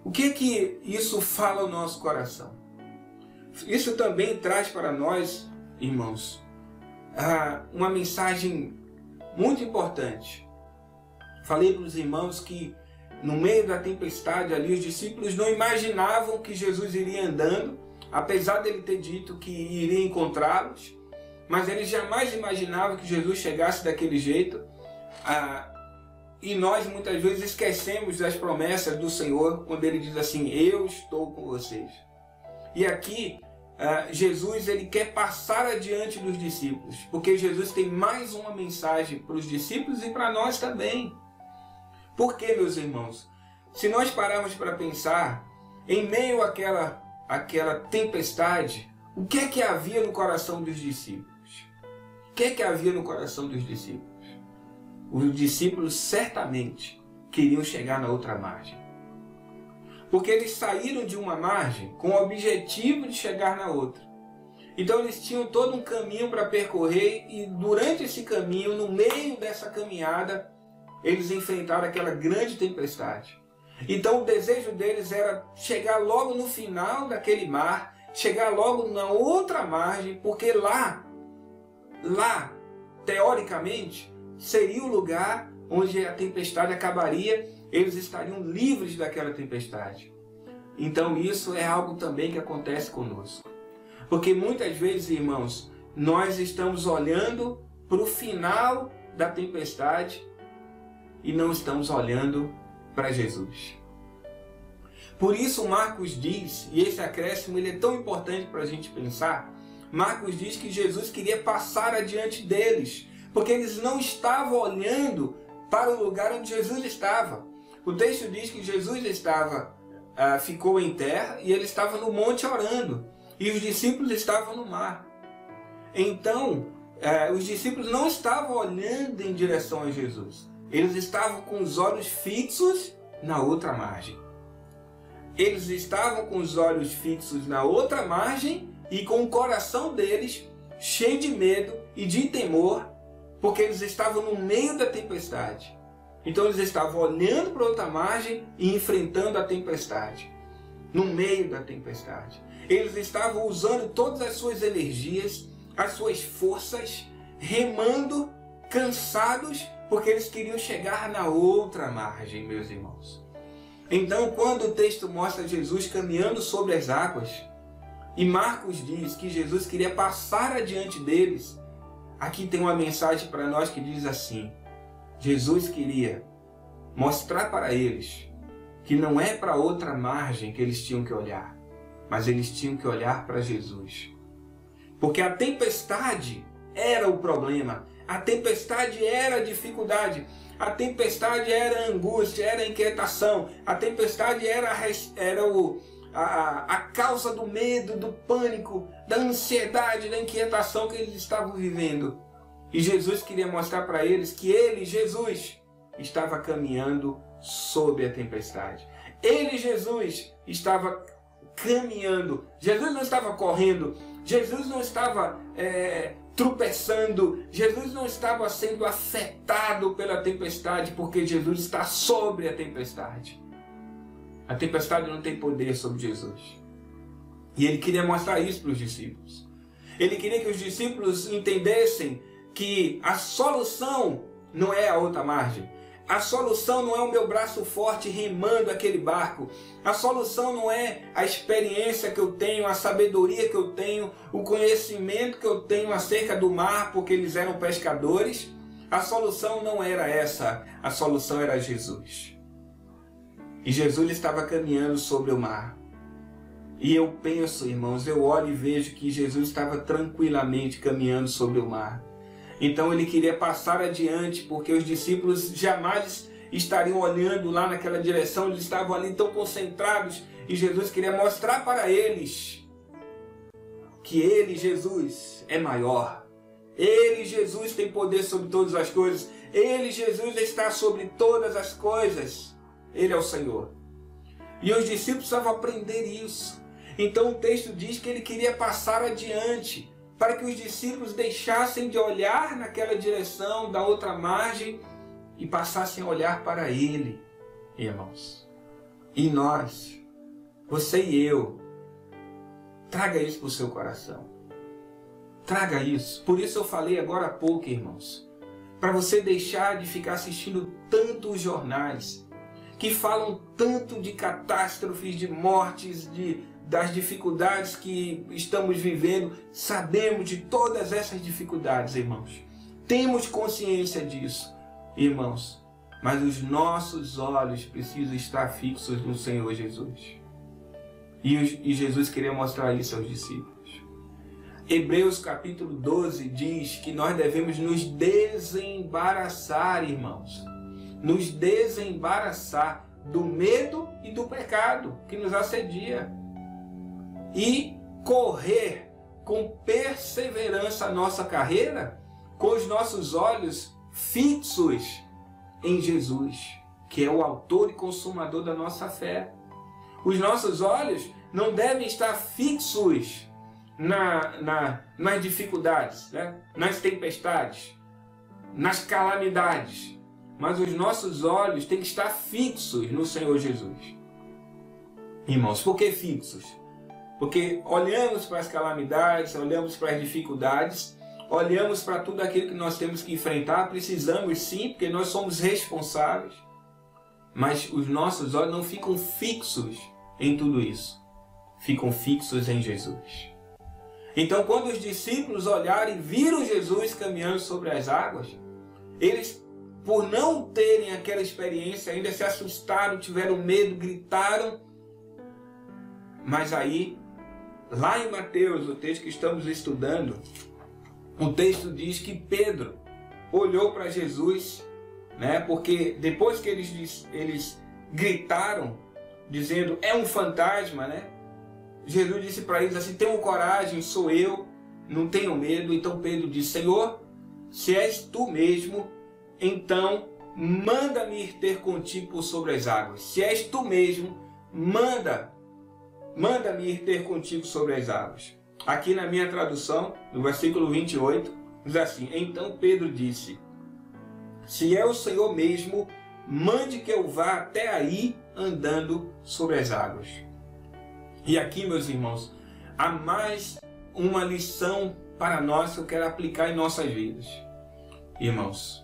Speaker 1: O que é que isso fala ao nosso coração? Isso também traz para nós, irmãos, uma mensagem muito importante. Falei para os irmãos que no meio da tempestade ali, os discípulos não imaginavam que Jesus iria andando, apesar dele ter dito que iria encontrá-los, mas eles jamais imaginavam que Jesus chegasse daquele jeito. E nós muitas vezes esquecemos das promessas do Senhor, quando ele diz assim: eu estou com vocês. E aqui, Jesus ele quer passar adiante dos discípulos, porque Jesus tem mais uma mensagem para os discípulos e para nós também. Por quê, meus irmãos? Se nós pararmos para pensar, em meio àquela tempestade, o que é que havia no coração dos discípulos? O que é que havia no coração dos discípulos? Os discípulos certamente queriam chegar na outra margem. Porque eles saíram de uma margem com o objetivo de chegar na outra. Então eles tinham todo um caminho para percorrer e durante esse caminho, no meio dessa caminhada, eles enfrentaram aquela grande tempestade. Então o desejo deles era chegar logo no final daquele mar, chegar logo na outra margem, porque lá, teoricamente, seria o lugar onde a tempestade acabaria, eles estariam livres daquela tempestade. Então isso é algo também que acontece conosco. Porque muitas vezes, irmãos, nós estamos olhando para o final da tempestade e não estamos olhando para Jesus. Por isso Marcos diz, e esse acréscimo ele é tão importante para a gente pensar, Marcos diz que Jesus queria passar adiante deles, porque eles não estavam olhando para o lugar onde Jesus estava. O texto diz que Jesus ficou em terra e ele estava no monte orando, e os discípulos estavam no mar. Então, os discípulos não estavam olhando em direção a Jesus. Eles estavam com os olhos fixos na outra margem. Eles estavam com os olhos fixos na outra margem e com o coração deles cheio de medo e de temor, porque eles estavam no meio da tempestade. Então eles estavam olhando para outra margem e enfrentando a tempestade. No meio da tempestade. Eles estavam usando todas as suas energias, as suas forças, remando, cansados, porque eles queriam chegar na outra margem, meus irmãos. Então, quando o texto mostra Jesus caminhando sobre as águas, e Marcos diz que Jesus queria passar adiante deles, aqui tem uma mensagem para nós que diz assim: Jesus queria mostrar para eles que não é para outra margem que eles tinham que olhar, mas eles tinham que olhar para Jesus. Porque a tempestade era o problema, a tempestade era a dificuldade, a tempestade era a angústia, era a inquietação, a tempestade era a causa do medo, do pânico, da ansiedade, da inquietação que eles estavam vivendo. E Jesus queria mostrar para eles que ele, Jesus, estava caminhando sobre a tempestade. Ele, Jesus, estava caminhando. Jesus não estava correndo. Jesus não estava tropeçando. Jesus não estava sendo afetado pela tempestade, porque Jesus está sobre a tempestade. A tempestade não tem poder sobre Jesus. E ele queria mostrar isso para os discípulos. Ele queria que os discípulos entendessem que a solução não é a outra margem. A solução não é o meu braço forte remando aquele barco. A solução não é a experiência que eu tenho, a sabedoria que eu tenho, o conhecimento que eu tenho acerca do mar, porque eles eram pescadores. A solução não era essa. A solução era Jesus. E Jesus estava caminhando sobre o mar. E eu penso, irmãos, eu olho e vejo que Jesus estava tranquilamente caminhando sobre o mar. Então ele queria passar adiante, porque os discípulos jamais estariam olhando lá naquela direção, eles estavam ali tão concentrados, e Jesus queria mostrar para eles que ele, Jesus, é maior. Ele, Jesus, tem poder sobre todas as coisas. Ele, Jesus, está sobre todas as coisas. Ele é o Senhor. E os discípulos precisavam aprender isso. Então o texto diz que ele queria passar adiante, para que os discípulos deixassem de olhar naquela direção da outra margem e passassem a olhar para ele, irmãos. E nós, você e eu, traga isso para o seu coração. Traga isso. Por isso eu falei agora há pouco, irmãos, para você deixar de ficar assistindo tantos jornais que falam tanto de catástrofes, de mortes, das dificuldades que estamos vivendo. Sabemos de todas essas dificuldades, irmãos. Temos consciência disso, irmãos. Mas os nossos olhos precisam estar fixos no Senhor Jesus. E Jesus queria mostrar isso aos discípulos. Hebreus capítulo 12 diz que nós devemos nos desembaraçar, irmãos. Nos desembaraçar do medo e do pecado que nos assedia. E correr com perseverança a nossa carreira, com os nossos olhos fixos em Jesus, que é o autor e consumador da nossa fé. Os nossos olhos não devem estar fixos nas dificuldades, né? Nas tempestades, nas calamidades, mas os nossos olhos têm que estar fixos no Senhor Jesus. Irmãos, por que fixos? Porque olhamos para as calamidades, olhamos para as dificuldades, olhamos para tudo aquilo que nós temos que enfrentar, precisamos sim, porque nós somos responsáveis, mas os nossos olhos não ficam fixos em tudo isso, ficam fixos em Jesus. Então, quando os discípulos olharam e viram Jesus caminhando sobre as águas, eles, por não terem aquela experiência, ainda se assustaram, tiveram medo, gritaram. Mas aí, lá em Mateus, o texto que estamos estudando, o texto diz que Pedro olhou para Jesus, né? Porque depois que eles gritaram, dizendo, é um fantasma, né? Jesus disse para eles assim, tenham coragem, sou eu, não tenham medo. Então Pedro disse, Senhor, se és tu mesmo, então manda-me ir ter contigo por sobre as águas. Se és tu mesmo, manda-me ir ter contigo sobre as águas. Aqui na minha tradução, no versículo 28, diz assim, então Pedro disse, se é o Senhor mesmo, mande que eu vá até aí andando sobre as águas. E aqui, meus irmãos, há mais uma lição para nós que eu quero aplicar em nossas vidas. Irmãos,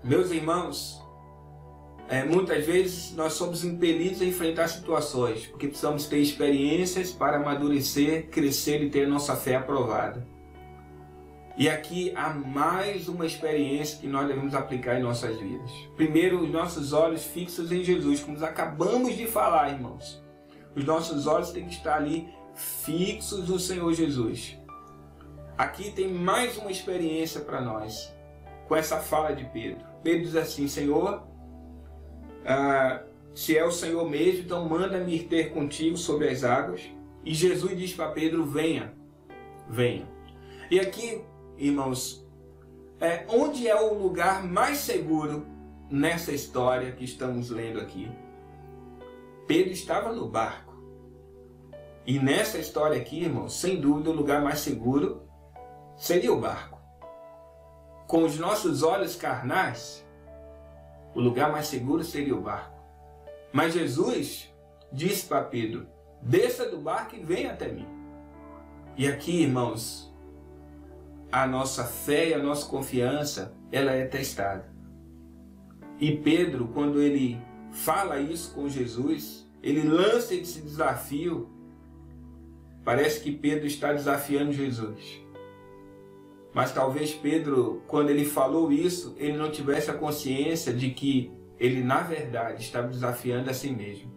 Speaker 1: meus irmãos, muitas vezes nós somos impelidos a enfrentar situações, porque precisamos ter experiências para amadurecer, crescer e ter a nossa fé aprovada. E aqui há mais uma experiência que nós devemos aplicar em nossas vidas. Primeiro, os nossos olhos fixos em Jesus, como nós acabamos de falar, irmãos. Os nossos olhos têm que estar ali fixos no Senhor Jesus. Aqui tem mais uma experiência para nós, com essa fala de Pedro. Pedro diz assim, Senhor, se é o Senhor mesmo, então manda-me ir ter contigo sobre as águas. E Jesus diz para Pedro, venha, venha. E aqui, irmãos, onde é o lugar mais seguro nessa história que estamos lendo aqui? Pedro estava no barco. E nessa história aqui, irmãos, sem dúvida o lugar mais seguro seria o barco. Com os nossos olhos carnais, o lugar mais seguro seria o barco. Mas Jesus disse para Pedro, desça do barco e venha até mim. E aqui, irmãos, a nossa fé e a nossa confiança, ela é testada. E Pedro, quando ele fala isso com Jesus, ele lança esse desafio. Parece que Pedro está desafiando Jesus. Mas talvez Pedro, quando ele falou isso, ele não tivesse a consciência de que ele, na verdade, estava desafiando a si mesmo.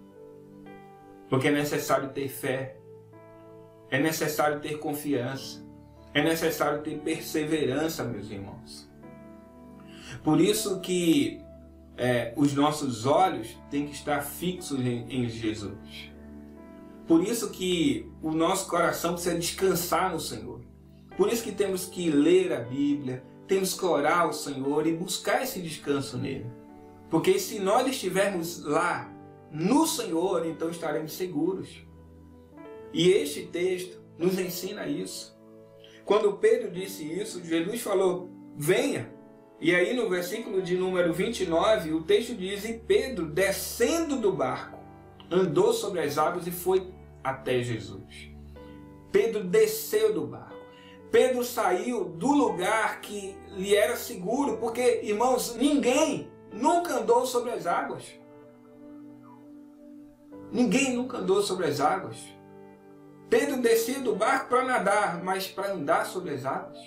Speaker 1: Porque é necessário ter fé, é necessário ter confiança, é necessário ter perseverança, meus irmãos. Por isso que os nossos olhos têm que estar fixos em Jesus. Por isso que o nosso coração precisa descansar no Senhor. Por isso que temos que ler a Bíblia, temos que orar ao Senhor e buscar esse descanso nele. Porque se nós estivermos lá no Senhor, então estaremos seguros. E este texto nos ensina isso. Quando Pedro disse isso, Jesus falou, venha. E aí no versículo de número 29, o texto diz, e Pedro, descendo do barco, andou sobre as águas e foi até Jesus. Pedro desceu do barco. Pedro saiu do lugar que lhe era seguro, porque, irmãos, ninguém nunca andou sobre as águas. Ninguém nunca andou sobre as águas. Pedro descia do barco para nadar, mas para andar sobre as águas.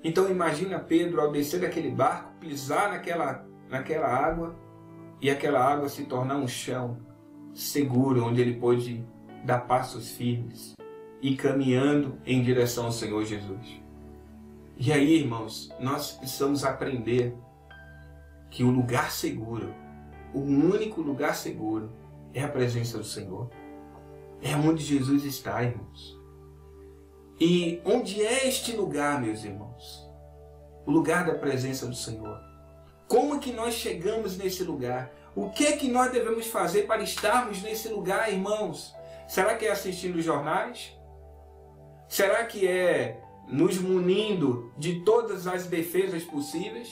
Speaker 1: Então imagina Pedro ao descer daquele barco, pisar naquela água e aquela água se tornar um chão seguro, onde ele pôde dar passos firmes e caminhando em direção ao Senhor Jesus. E aí, irmãos, nós precisamos aprender que o lugar seguro, o único lugar seguro, é a presença do Senhor. É onde Jesus está, irmãos. E onde é este lugar, meus irmãos? O lugar da presença do Senhor. Como é que nós chegamos nesse lugar? O que é que nós devemos fazer para estarmos nesse lugar, irmãos? Será que é assistindo os jornais? Será que é nos munindo de todas as defesas possíveis?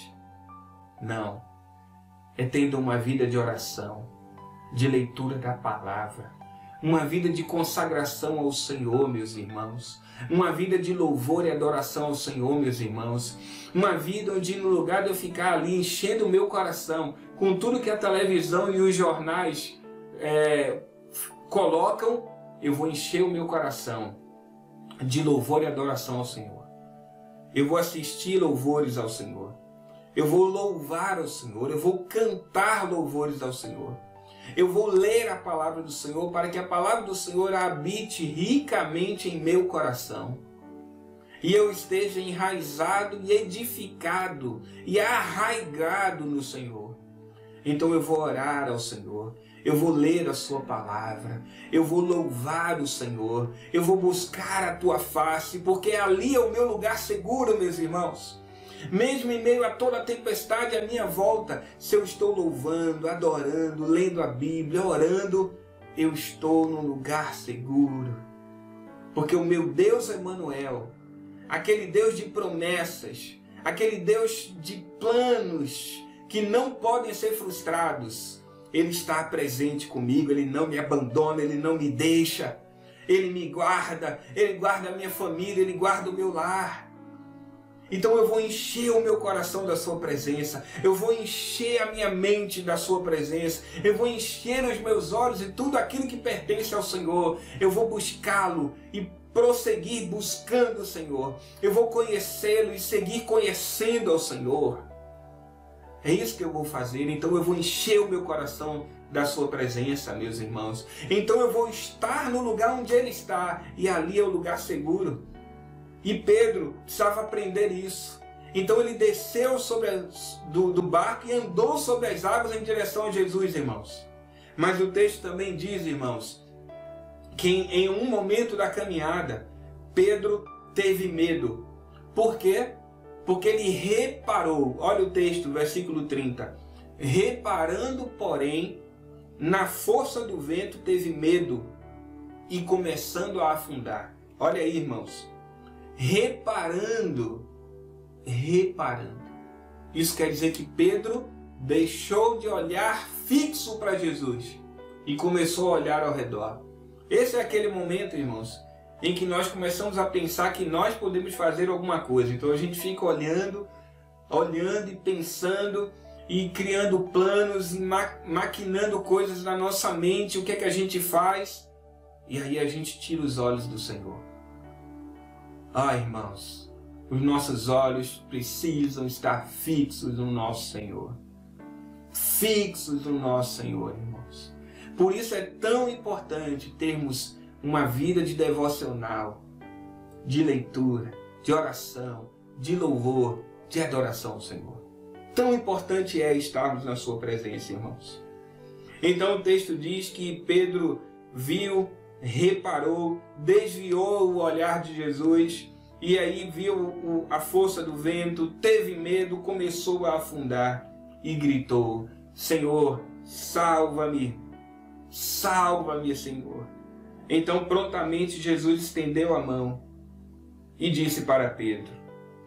Speaker 1: Não. É tendo uma vida de oração, de leitura da palavra, uma vida de consagração ao Senhor, meus irmãos, uma vida de louvor e adoração ao Senhor, meus irmãos, uma vida onde no lugar de eu ficar ali enchendo o meu coração com tudo que a televisão e os jornais colocam, eu vou encher o meu coração de louvor e adoração ao Senhor. Eu vou assistir louvores ao Senhor. Eu vou louvar ao Senhor. Eu vou cantar louvores ao Senhor. Eu vou ler a palavra do Senhor para que a palavra do Senhor habite ricamente em meu coração. E eu esteja enraizado e edificado e arraigado no Senhor. Então eu vou orar ao Senhor. Eu vou ler a sua palavra, eu vou louvar o Senhor, eu vou buscar a tua face, porque ali é o meu lugar seguro, meus irmãos. Mesmo em meio a toda a tempestade à minha volta, se eu estou louvando, adorando, lendo a Bíblia, orando, eu estou num lugar seguro. Porque o meu Deus Emanuel, aquele Deus de promessas, aquele Deus de planos que não podem ser frustrados, Ele está presente comigo, Ele não me abandona, Ele não me deixa. Ele me guarda, Ele guarda a minha família, Ele guarda o meu lar. Então eu vou encher o meu coração da sua presença, eu vou encher a minha mente da sua presença, eu vou encher os meus olhos e tudo aquilo que pertence ao Senhor. Eu vou buscá-lo e prosseguir buscando o Senhor. Eu vou conhecê-lo e seguir conhecendo ao Senhor. É isso que eu vou fazer. Então eu vou encher o meu coração da sua presença, meus irmãos. Então eu vou estar no lugar onde Ele está. E ali é o lugar seguro. E Pedro precisava aprender isso. Então ele desceu do barco e andou sobre as águas em direção a Jesus, irmãos. Mas o texto também diz, irmãos, que em um momento da caminhada, Pedro teve medo. Por quê? Porque ele reparou, olha o texto, versículo 30. Reparando, porém, na força do vento, teve medo e começando a afundar. Olha aí, irmãos. Reparando. Isso quer dizer que Pedro deixou de olhar fixo para Jesus e começou a olhar ao redor. Esse é aquele momento, irmãos, em que nós começamos a pensar que nós podemos fazer alguma coisa. Então a gente fica olhando e pensando, e criando planos, e maquinando coisas na nossa mente. O que é que a gente faz? E aí a gente tira os olhos do Senhor. Irmãos, os nossos olhos precisam estar fixos no nosso Senhor. Fixos no nosso Senhor, irmãos. Por isso é tão importante termos uma vida de devocional, de leitura, de oração, de louvor, de adoração ao Senhor. Tão importante é estarmos na sua presença, irmãos. Então o texto diz que Pedro viu, reparou, desviou o olhar de Jesus, e aí viu a força do vento, teve medo, começou a afundar e gritou: Senhor, salva-me, salva-me, Senhor. Então prontamente Jesus estendeu a mão e disse para Pedro: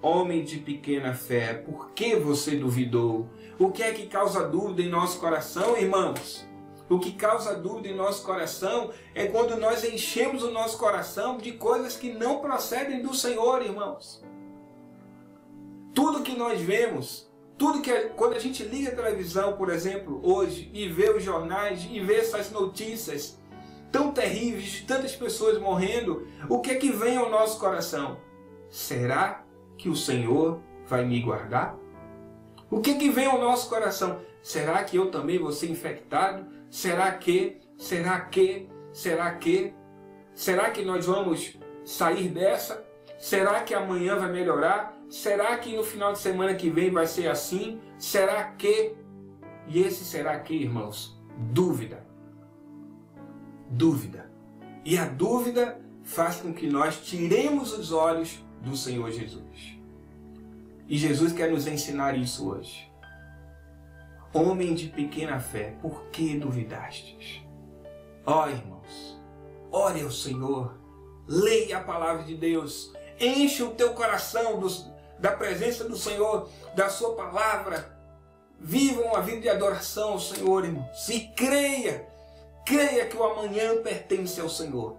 Speaker 1: homem de pequena fé, por que você duvidou? O que é que causa dúvida em nosso coração, irmãos? O que causa dúvida em nosso coração é quando nós enchemos o nosso coração de coisas que não procedem do Senhor, irmãos. Tudo que nós vemos, quando a gente liga a televisão, por exemplo, hoje, e vê os jornais, e vê essas notícias tão terríveis, de tantas pessoas morrendo, o que é que vem ao nosso coração? Será que o Senhor vai me guardar? O que é que vem ao nosso coração? Será que eu também vou ser infectado? Será que nós vamos sair dessa? Será que amanhã vai melhorar? Será que no final de semana que vem vai ser assim? Será que? E esse será que, irmãos? Dúvida. Dúvida. E a dúvida faz com que nós tiremos os olhos do Senhor Jesus. E Jesus quer nos ensinar isso hoje. Homem de pequena fé, por que duvidastes? Irmãos, ore ao Senhor, leia a palavra de Deus, enche o teu coração da presença do Senhor, da sua palavra. Viva uma vida de adoração ao Senhor, irmãos. E creia que o amanhã pertence ao Senhor.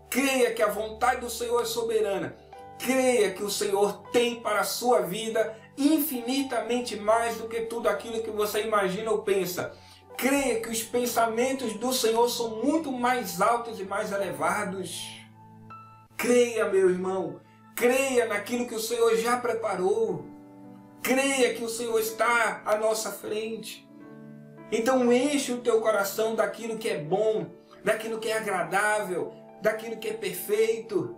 Speaker 1: Creia que a vontade do Senhor é soberana. Creia que o Senhor tem para a sua vida infinitamente mais do que tudo aquilo que você imagina ou pensa. Creia que os pensamentos do Senhor são muito mais altos e mais elevados. Creia, meu irmão. Creia naquilo que o Senhor já preparou. Creia que o Senhor está à nossa frente. Então enche o teu coração daquilo que é bom, daquilo que é agradável, daquilo que é perfeito.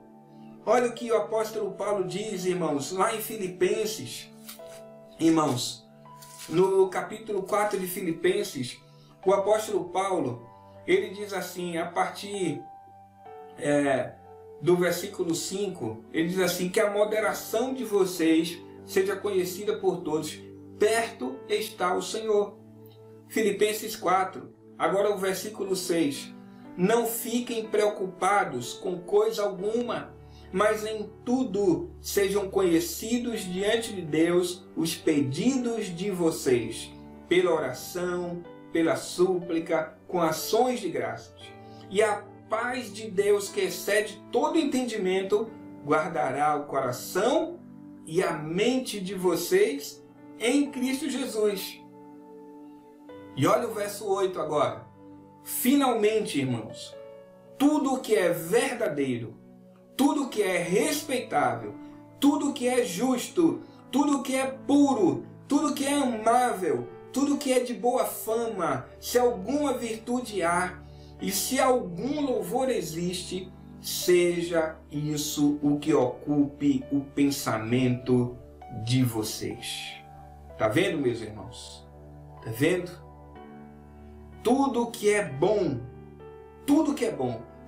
Speaker 1: Olha o que o apóstolo Paulo diz, irmãos, lá em Filipenses. Irmãos, no capítulo 4 de Filipenses, o apóstolo Paulo, ele diz assim, a partir do versículo 5, ele diz assim, que a moderação de vocês seja conhecida por todos, perto está o Senhor. Filipenses 4, agora o versículo 6, não fiquem preocupados com coisa alguma, mas em tudo sejam conhecidos diante de Deus os pedidos de vocês, pela oração, pela súplica, com ações de graças. E a paz de Deus, que excede todo entendimento, guardará o coração e a mente de vocês em Cristo Jesus. E olha o verso 8 agora. Finalmente, irmãos, tudo que é verdadeiro, tudo que é respeitável, tudo que é justo, tudo que é puro, tudo que é amável, tudo que é de boa fama, se alguma virtude há e se algum louvor existe, seja isso o que ocupe o pensamento de vocês. Tá vendo, meus irmãos? Tá vendo? Tudo que é bom,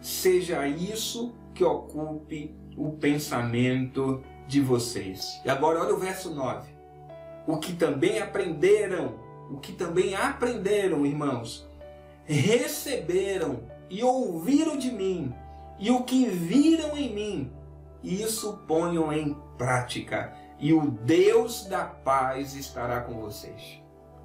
Speaker 1: seja isso que ocupe o pensamento de vocês. E agora olha o verso 9. O que também aprenderam, irmãos, receberam e ouviram de mim, e o que viram em mim, isso ponham em prática, e o Deus da paz estará com vocês.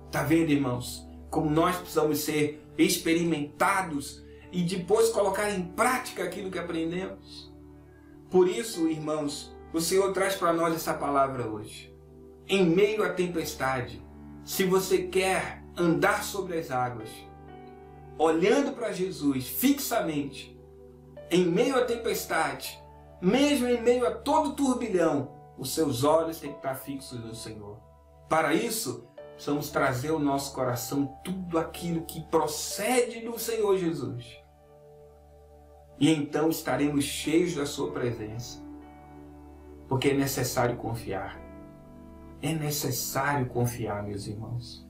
Speaker 1: Tá vendo, irmãos? Como nós precisamos ser experimentados e depois colocar em prática aquilo que aprendemos. Por isso, irmãos, o Senhor traz para nós essa palavra hoje. Em meio à tempestade, Se você quer andar sobre as águas, olhando para Jesus fixamente, em meio à tempestade, mesmo em meio a todo turbilhão, os seus olhos têm que estar fixos no Senhor. Para isso, precisamos trazer ao nosso coração tudo aquilo que procede do Senhor Jesus. E então estaremos cheios da sua presença. Porque é necessário confiar. É necessário confiar, meus irmãos.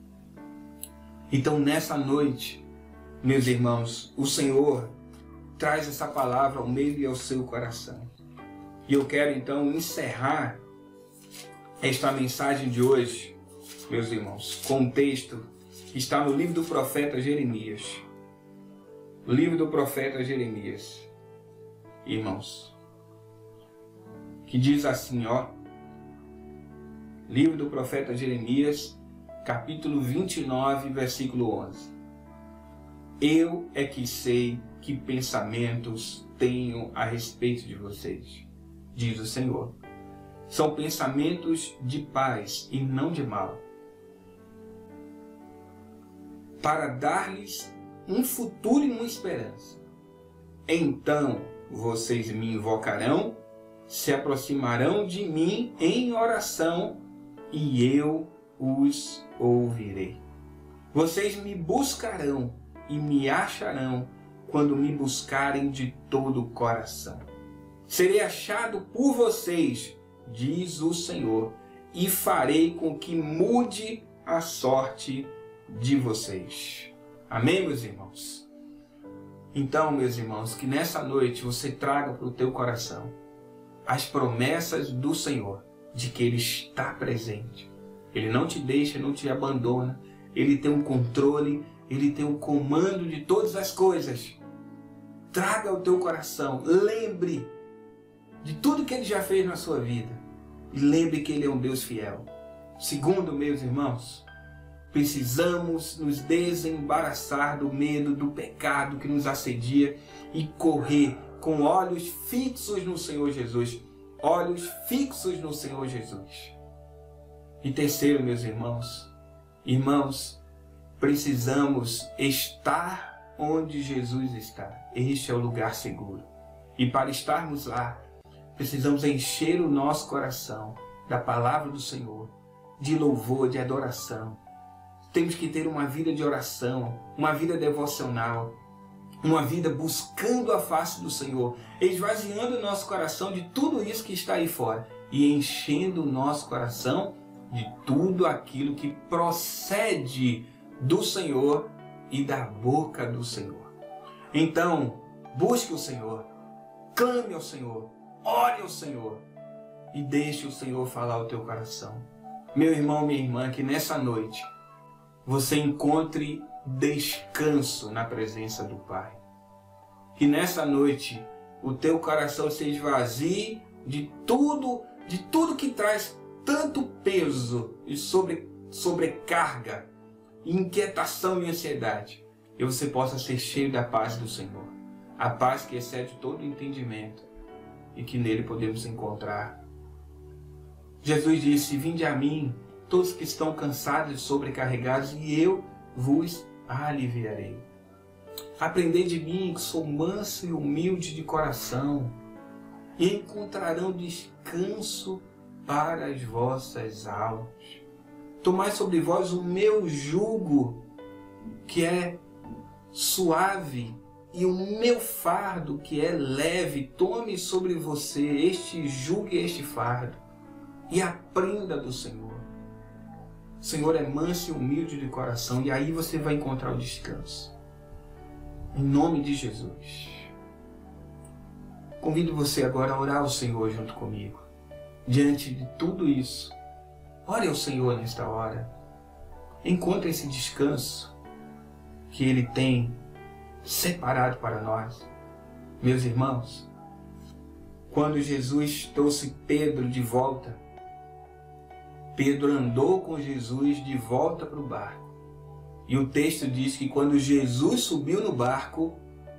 Speaker 1: Então, nessa noite, meus irmãos, o Senhor traz essa palavra ao meio e ao seu coração. E eu quero então encerrar esta mensagem de hoje, meus irmãos, com um texto que está no livro do profeta Jeremias. O livro do profeta Jeremias, irmãos, que diz assim, ó, livro do profeta Jeremias, capítulo 29, versículo 11. Eu é que sei que pensamentos tenho a respeito de vocês, diz o Senhor. São pensamentos de paz e não de mal, para dar-lhes um futuro e uma esperança. Então vocês me invocarão, se aproximarão de mim em oração e eu os ouvirei. Vocês me buscarão e me acharão quando me buscarem de todo o coração. Serei achado por vocês, diz o Senhor, e farei com que mude a sorte de vocês. Amém, meus irmãos? Então, meus irmãos, que nessa noite você traga para o teu coração as promessas do Senhor, de que Ele está presente. Ele não te deixa, não te abandona. Ele tem um controle, Ele tem um comando de todas as coisas. Traga ao teu coração, lembre de tudo que Ele já fez na sua vida. E lembre que Ele é um Deus fiel. Segundo, meus irmãos, precisamos nos desembaraçar do medo, do pecado que nos assedia e correr com olhos fixos no Senhor Jesus. Olhos fixos no Senhor Jesus. E terceiro, meus irmãos, precisamos estar onde Jesus está. Este é o lugar seguro. E para estarmos lá, precisamos encher o nosso coração da palavra do Senhor, de louvor, de adoração. Temos que ter uma vida de oração, uma vida devocional, uma vida buscando a face do Senhor, esvaziando o nosso coração de tudo isso que está aí fora e enchendo o nosso coração de tudo aquilo que procede do Senhor e da boca do Senhor. Então, busque o Senhor, clame ao Senhor, ore ao Senhor e deixe o Senhor falar ao teu coração. Meu irmão, minha irmã, que nessa noite você encontre descanso na presença do Pai. Que nessa noite o teu coração se esvazie de tudo que traz tanto peso e sobrecarga, inquietação e ansiedade. E você possa ser cheio da paz do Senhor. A paz que excede todo entendimento e que nele podemos encontrar. Jesus disse, vinde a mim, todos que estão cansados e sobrecarregados, e eu vos aliviarei. Aprendei de mim, que sou manso e humilde de coração, e encontrarão descanso para as vossas almas. Tomai sobre vós o meu jugo, que é suave, e o meu fardo, que é leve. Tome sobre você este jugo e este fardo, e aprenda do Senhor. O Senhor é manso e humilde de coração, e aí você vai encontrar o descanso. Em nome de Jesus. Convido você agora a orar ao Senhor junto comigo. Diante de tudo isso, ore ao Senhor nesta hora. Encontre esse descanso que Ele tem separado para nós. Meus irmãos, quando Jesus trouxe Pedro de volta, Pedro andou com Jesus de volta para o barco. E o texto diz que quando Jesus subiu no barco,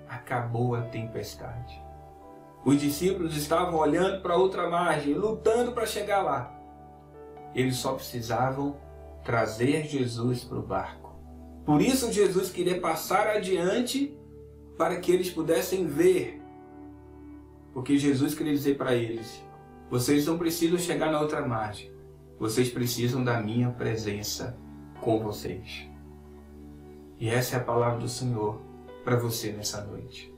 Speaker 1: acabou a tempestade. Os discípulos estavam olhando para outra margem, lutando para chegar lá. Eles só precisavam trazer Jesus para o barco. Por isso Jesus queria passar adiante para que eles pudessem ver. Porque Jesus queria dizer para eles: vocês não precisam chegar na outra margem. Vocês precisam da minha presença com vocês. E essa é a palavra do Senhor para você nessa noite.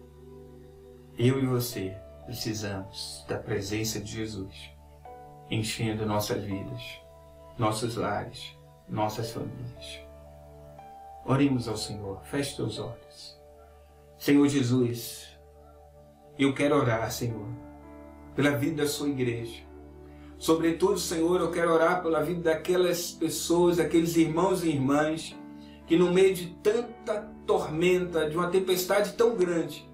Speaker 1: Eu e você precisamos da presença de Jesus, enchendo nossas vidas, nossos lares, nossas famílias. Oremos ao Senhor, feche teus olhos. Senhor Jesus, eu quero orar, Senhor, pela vida da sua igreja. Sobretudo, Senhor, eu quero orar pela vida daquelas pessoas, daqueles irmãos e irmãs que no meio de tanta tormenta, de uma tempestade tão grande,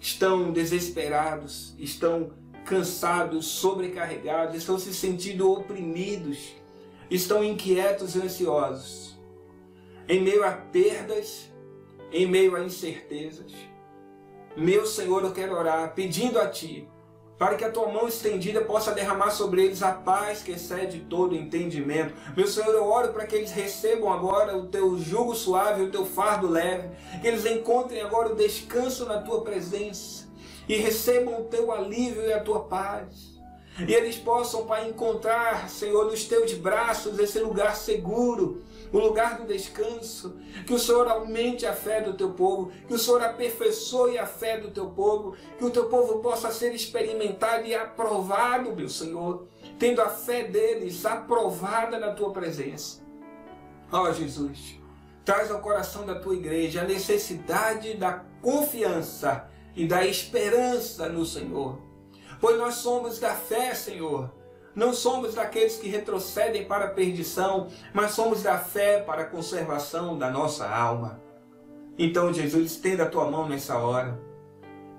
Speaker 1: estão desesperados, estão cansados, sobrecarregados, estão se sentindo oprimidos, estão inquietos e ansiosos, em meio a perdas, em meio a incertezas. Meu Senhor, eu quero orar pedindo a Ti, para que a Tua mão estendida possa derramar sobre eles a paz que excede todo entendimento. Meu Senhor, eu oro para que eles recebam agora o Teu jugo suave, o Teu fardo leve, que eles encontrem agora o descanso na Tua presença e recebam o Teu alívio e a Tua paz. E eles possam, Pai, encontrar, Senhor, nos Teus braços esse lugar seguro, o lugar do descanso. Que o Senhor aumente a fé do Teu povo, que o Senhor aperfeiçoe a fé do Teu povo, que o Teu povo possa ser experimentado e aprovado, meu Senhor, tendo a fé deles aprovada na Tua presença. Ó Jesus, traz ao coração da Tua igreja a necessidade da confiança e da esperança no Senhor. Pois nós somos da fé, Senhor. Não somos daqueles que retrocedem para a perdição, mas somos da fé para a conservação da nossa alma. Então, Jesus, estenda a Tua mão nessa hora.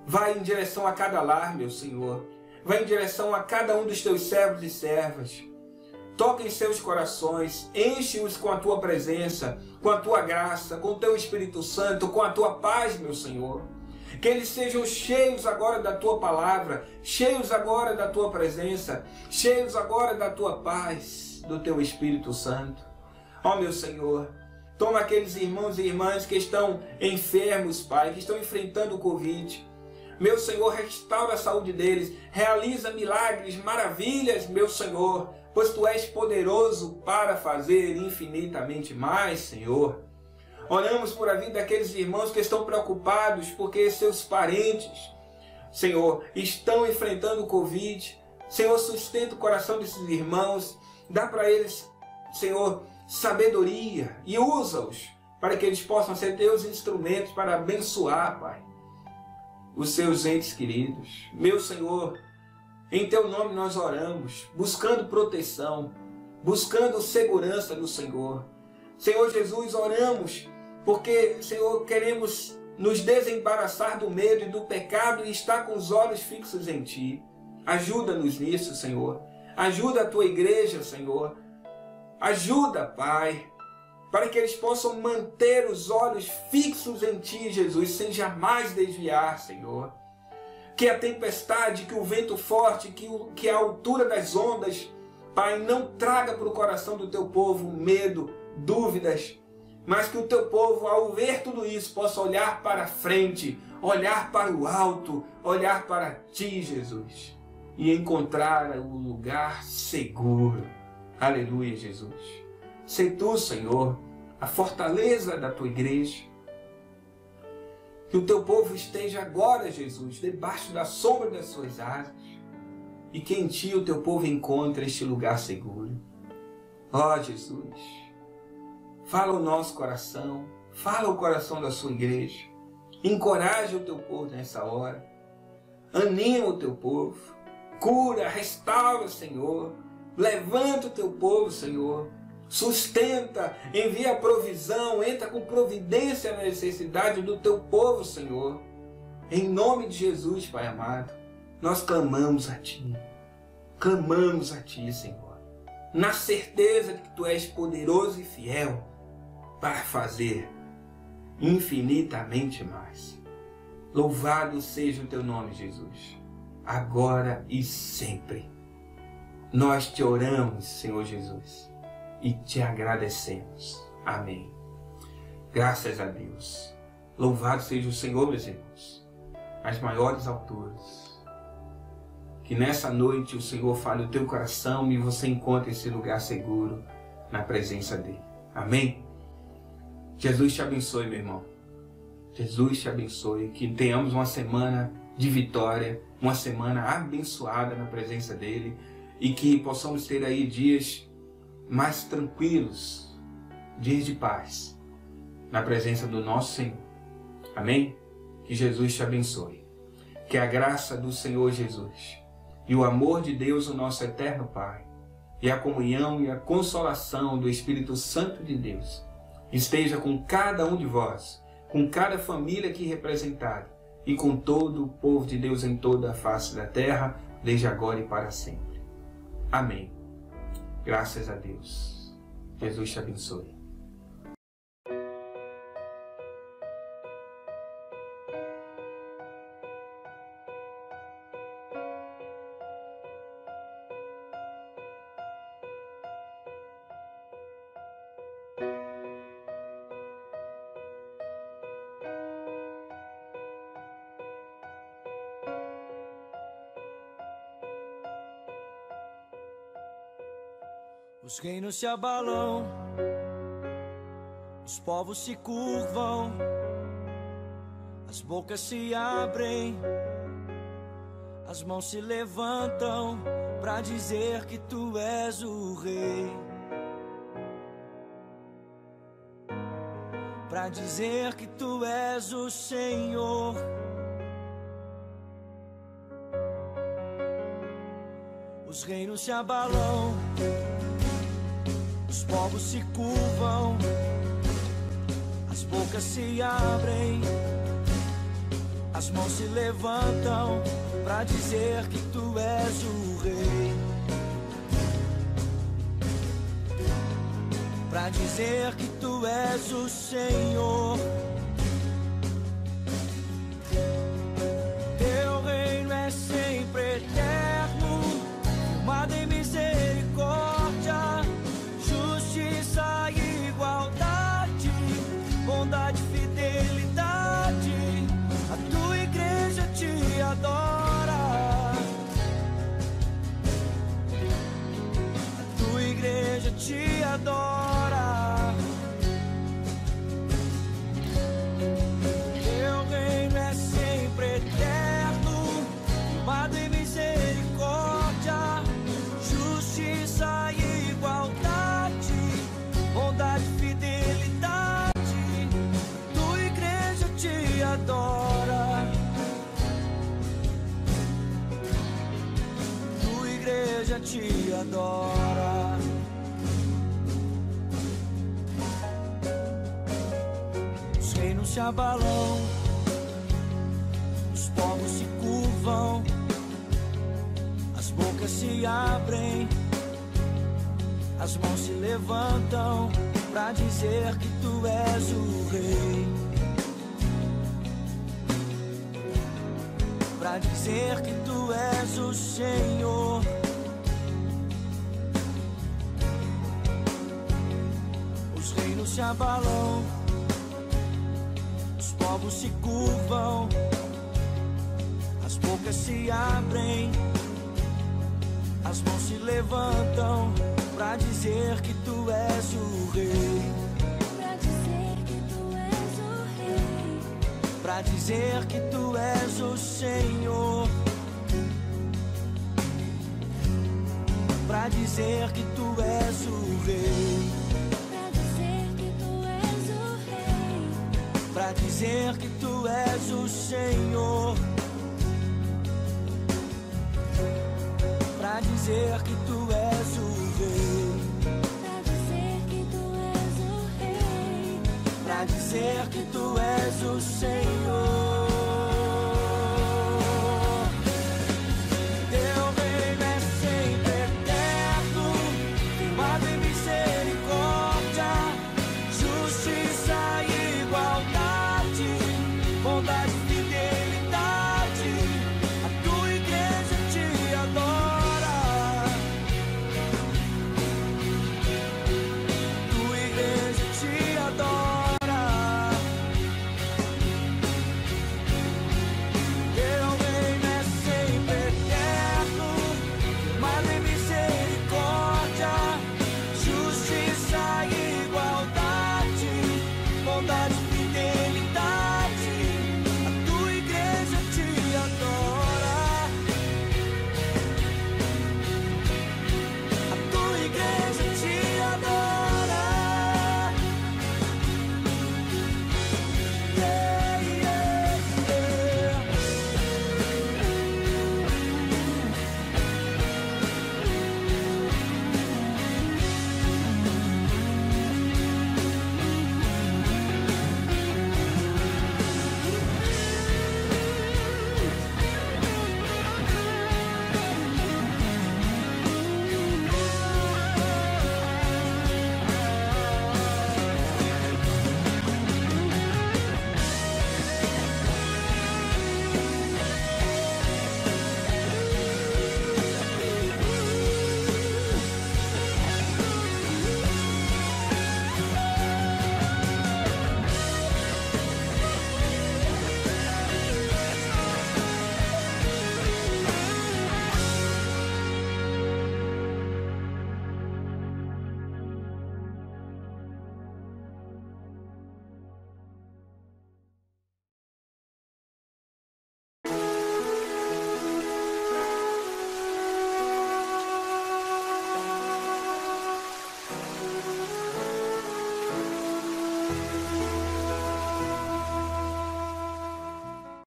Speaker 1: Vai em direção a cada lar, meu Senhor. Vai em direção a cada um dos Teus servos e servas. Toca em seus corações, enche-os com a Tua presença, com a Tua graça, com o Teu Espírito Santo, com a Tua paz, meu Senhor. Que eles sejam cheios agora da Tua palavra, cheios agora da Tua presença, cheios agora da Tua paz, do Teu Espírito Santo. Ó meu Senhor, toma aqueles irmãos e irmãs que estão enfermos, Pai, que estão enfrentando o Covid. Meu Senhor, restaura a saúde deles, realiza milagres, maravilhas, meu Senhor, pois Tu és poderoso para fazer infinitamente mais, Senhor. Oramos por a vida daqueles irmãos que estão preocupados porque seus parentes, Senhor, estão enfrentando o Covid. Senhor, sustenta o coração desses irmãos, dá para eles, Senhor, sabedoria e usa-os para que eles possam ser Teus instrumentos para abençoar, Pai, os seus entes queridos. Meu Senhor, em Teu nome nós oramos, buscando proteção, buscando segurança no Senhor. Senhor Jesus, oramos porque, Senhor, queremos nos desembaraçar do medo e do pecado e estar com os olhos fixos em Ti. Ajuda-nos nisso, Senhor. Ajuda a Tua igreja, Senhor. Ajuda, Pai, para que eles possam manter os olhos fixos em Ti, Jesus, sem jamais desviar, Senhor. Que a tempestade, que o vento forte, que a altura das ondas, Pai, não traga para o coração do Teu povo medo, dúvidas, mas que o Teu povo, ao ver tudo isso, possa olhar para frente, olhar para o alto, olhar para Ti, Jesus, e encontrar o lugar seguro. Aleluia, Jesus. Sei Tu, Senhor, a fortaleza da Tua igreja. Que o Teu povo esteja agora, Jesus, debaixo da sombra das Suas asas, e que em Ti o Teu povo encontre este lugar seguro. Ó Jesus, fala o nosso coração, fala o coração da Sua igreja, encoraja o Teu povo nessa hora, anima o Teu povo, cura, restaura, Senhor, levanta o Teu povo, Senhor, sustenta, envia a provisão, entra com providência na necessidade do Teu povo, Senhor. Em nome de Jesus, Pai amado, nós clamamos a Ti, Senhor, na certeza de que Tu és poderoso e fiel para fazer infinitamente mais. Louvado seja o Teu nome, Jesus, agora e sempre. Nós Te oramos, Senhor Jesus, e te agradecemos. Amém. Graças a Deus. Louvado seja o Senhor, meus irmãos, nas maiores alturas. Que nessa noite o Senhor fale o teu coração e você encontre esse lugar seguro na presença dEle. Amém? Jesus te abençoe, meu irmão. Jesus te abençoe. Que tenhamos uma semana de vitória, uma semana abençoada na presença dEle e que possamos ter aí dias mais tranquilos, dias de paz, na presença do nosso Senhor. Amém? Que Jesus te abençoe. Que a graça do Senhor Jesus e o amor de Deus, o nosso eterno Pai, e a comunhão e a consolação do Espírito Santo de Deus esteja com cada um de vós, com cada família aqui representada e com todo o povo de Deus em toda a face da terra, desde agora e para sempre. Amém. Graças a Deus. Jesus te abençoe.
Speaker 3: Os reinos se abalam, os povos se curvam, as bocas se abrem, as mãos se levantam pra dizer que tu és o rei, pra dizer que tu és o Senhor. Os reinos se abalam, os povos se curvam, as bocas se abrem, as mãos se levantam pra dizer que tu és o rei, pra dizer que tu és o Senhor. Teu reino é sempre eterno, firmado em misericórdia, justiça e igualdade, bondade e fidelidade. A tua igreja te adora, a tua igreja te adora. Teu reino é sempre eterno, firmado em misericórdia, justiça e igualdade, bondade e fidelidade. Tua igreja te adora, tua igreja te adora. Os reinos se abalam, os povos se curvam, as bocas se abrem, as mãos se levantam pra dizer que tu és o rei, pra dizer que tu és o Senhor. Os reinos se abalam, os povos se curvam, as bocas se abrem, as mãos se levantam pra dizer que tu és o rei,
Speaker 4: pra dizer que tu és o rei,
Speaker 3: pra dizer que tu és o Senhor, pra dizer que tu és o rei,
Speaker 4: pra dizer que tu és o rei,
Speaker 3: pra dizer que tu és o Senhor, pra dizer que tu és o rei,
Speaker 4: pra dizer que tu és o rei,
Speaker 3: pra dizer que tu és o Senhor.